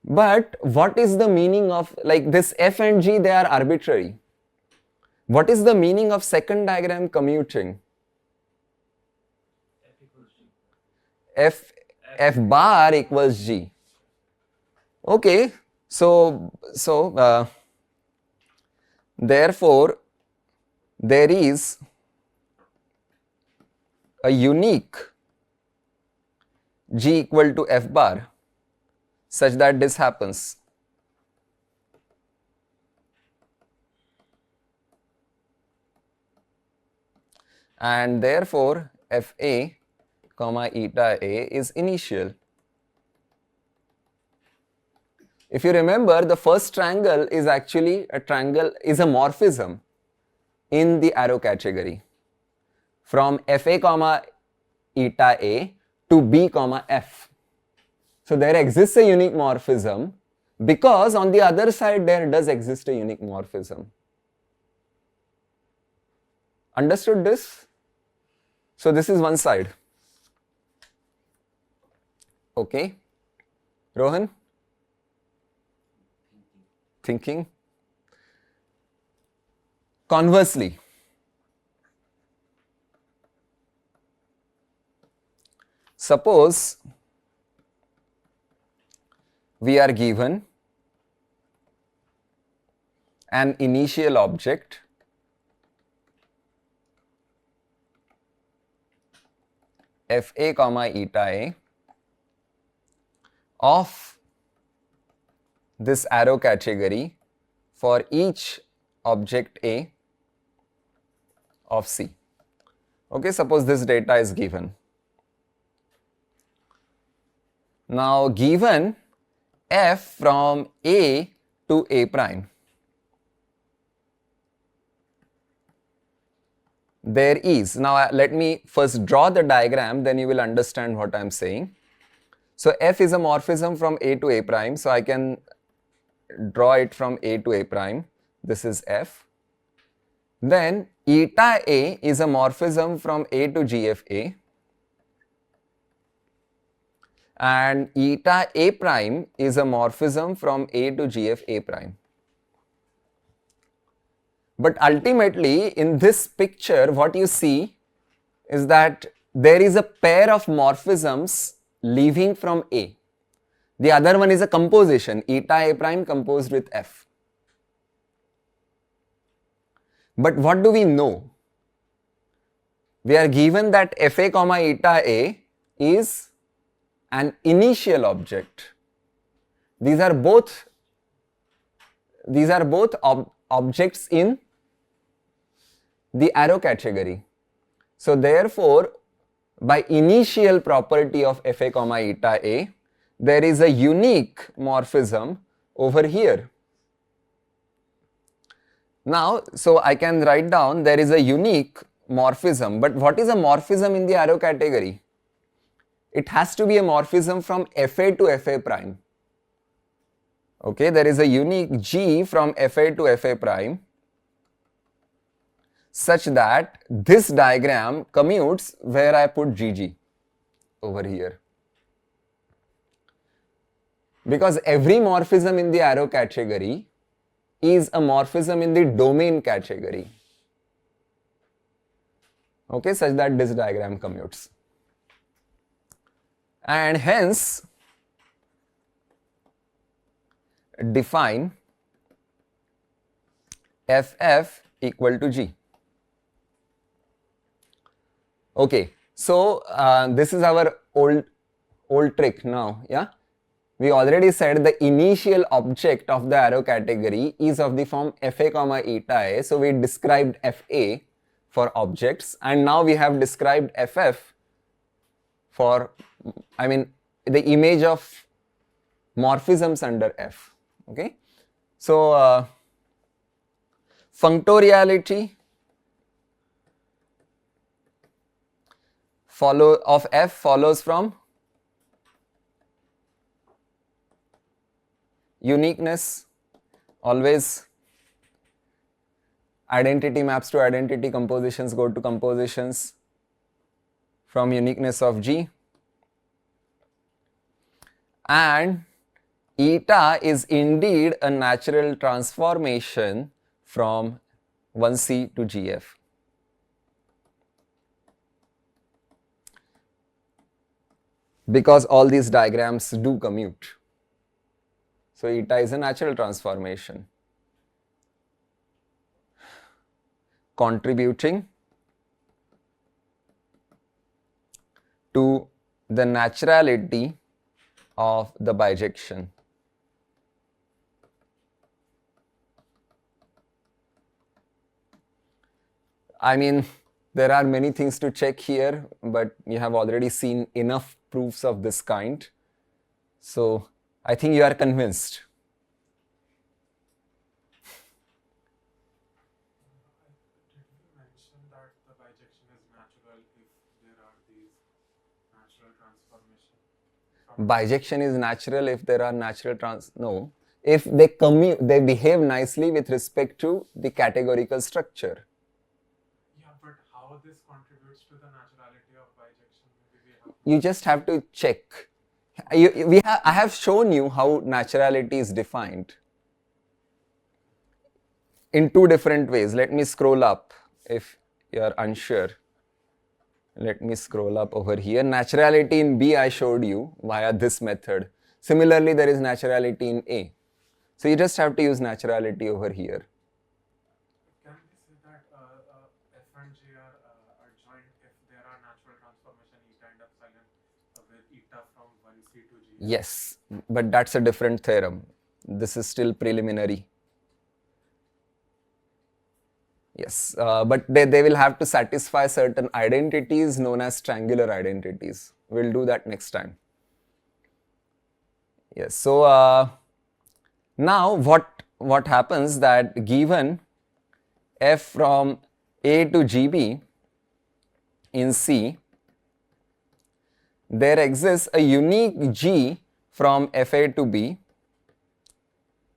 But what is the meaning of, like this F and G, they are arbitrary. What is the meaning of second diagram commuting? F equals G. F bar equals G. Okay, so therefore there is a unique G equal to F bar such that this happens. And therefore FA comma eta A is initial. If you remember, the first triangle is actually a triangle, is a morphism in the arrow category from FA comma eta A to B comma F. So there exists a unique morphism because on the other side there does exist a unique morphism. Understood this? So this is one side. Okay. Rohan? Thinking. Conversely, suppose we are given an initial object FA comma eta A of this arrow category for each object A of C. Okay, suppose this data is given. Now given F from A to A prime, there is, now let me first draw the diagram, then you will understand what I am saying. So F is a morphism from A to A prime, so I can draw it from A to A prime. This is F. Then eta A is a morphism from A to GFA, and eta A prime is a morphism from A to GFA prime. But ultimately in this picture what you see is that there is a pair of morphisms leaving from A. The other one is a composition, eta A prime composed with F. But what do we know? We are given that FA comma eta A is an initial object. These are both objects in the arrow category. So therefore, by initial property of fa comma eta a, there is a unique morphism over here. Now, so I can write down there is a unique morphism, but what is a morphism in the arrow category? It has to be a morphism from fa to fa prime. Okay, there is a unique G from fa to fa prime such that this diagram commutes where I put GG over here. Because every morphism in the arrow category is a morphism in the domain category. Okay, such that this diagram commutes. And hence, define FF equal to G. Okay, so this is our old trick now, yeah? We already said the initial object of the arrow category is of the form fa comma eta a, so we described fa for objects, and now we have described ff for, I mean, the image of morphisms under f. Okay, so functoriality of f follows from uniqueness. Always identity maps to identity, compositions go to compositions from uniqueness of G, and eta is indeed a natural transformation from 1C to GF. Because all these diagrams do commute. So eta is a natural transformation, contributing to the naturality of the bijection. I mean, there are many things to check here, but you have already seen enough proofs of this kind. So I think you are convinced. Did you mention that the bijection is natural if there are these natural transformations? Bijection is natural if there are natural no. If they behave nicely with respect to the categorical structure. Yeah, but how this contributes to the naturality of bijection? Maybe we have. You just have to check. I have shown you how naturality is defined in two different ways. Let me scroll up if you are unsure. Let me scroll up over here. Naturality in B I showed you via this method. Similarly, there is naturality in A. So you just have to use naturality over here. Can we say that F and G are adjoint if there are natural transformation eta and epsilon with eta from 1C to G? Yes, but that's a different theorem. This is still preliminary. Yes, but they will have to satisfy certain identities known as triangular identities. We'll do that next time. Yes, so now what happens that given f from A to GB in C, there exists a unique G from FA to B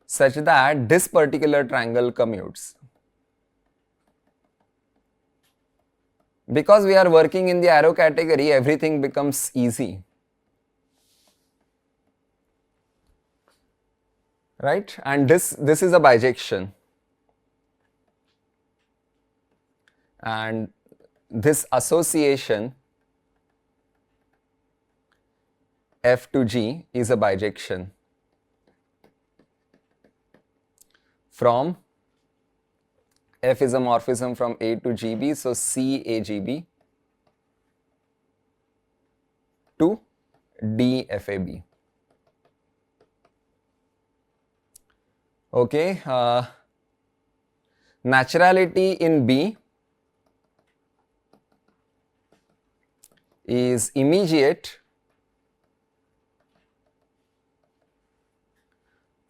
such that this particular triangle commutes. Because we are working in the arrow category, everything becomes easy. Right? And this is a bijection. And this association F to G is a bijection from F is a morphism from A to GB, so C A GB to D FAB. Okay, naturality in B is immediate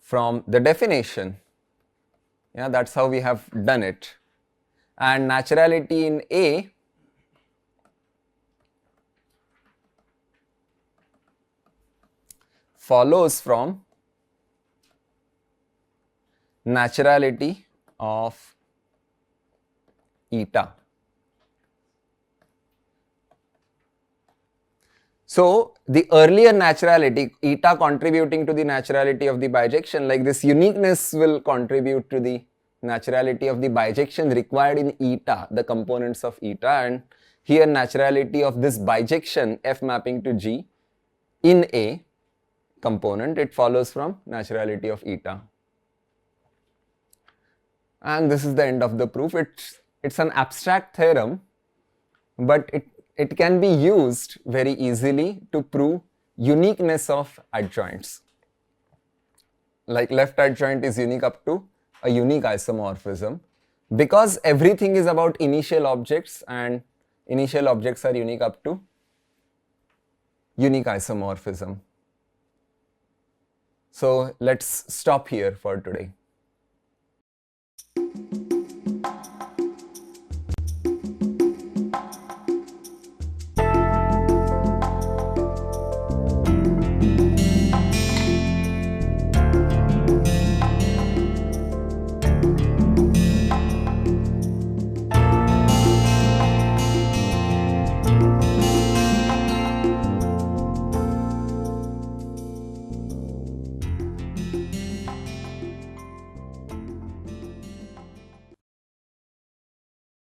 from the definition. Yeah, that's how we have done it. And naturality in A follows from naturality of eta. So the earlier naturality, eta contributing to the naturality of the bijection, like this uniqueness will contribute to the naturality of the bijection required in eta, the components of eta, and here naturality of this bijection F mapping to G in A component, it follows from naturality of eta. And this is the end of the proof. It's an abstract theorem, but it can be used very easily to prove uniqueness of adjoints. Like left adjoint is unique up to a unique isomorphism. Because everything is about initial objects and initial objects are unique up to unique isomorphism. So let's stop here for today.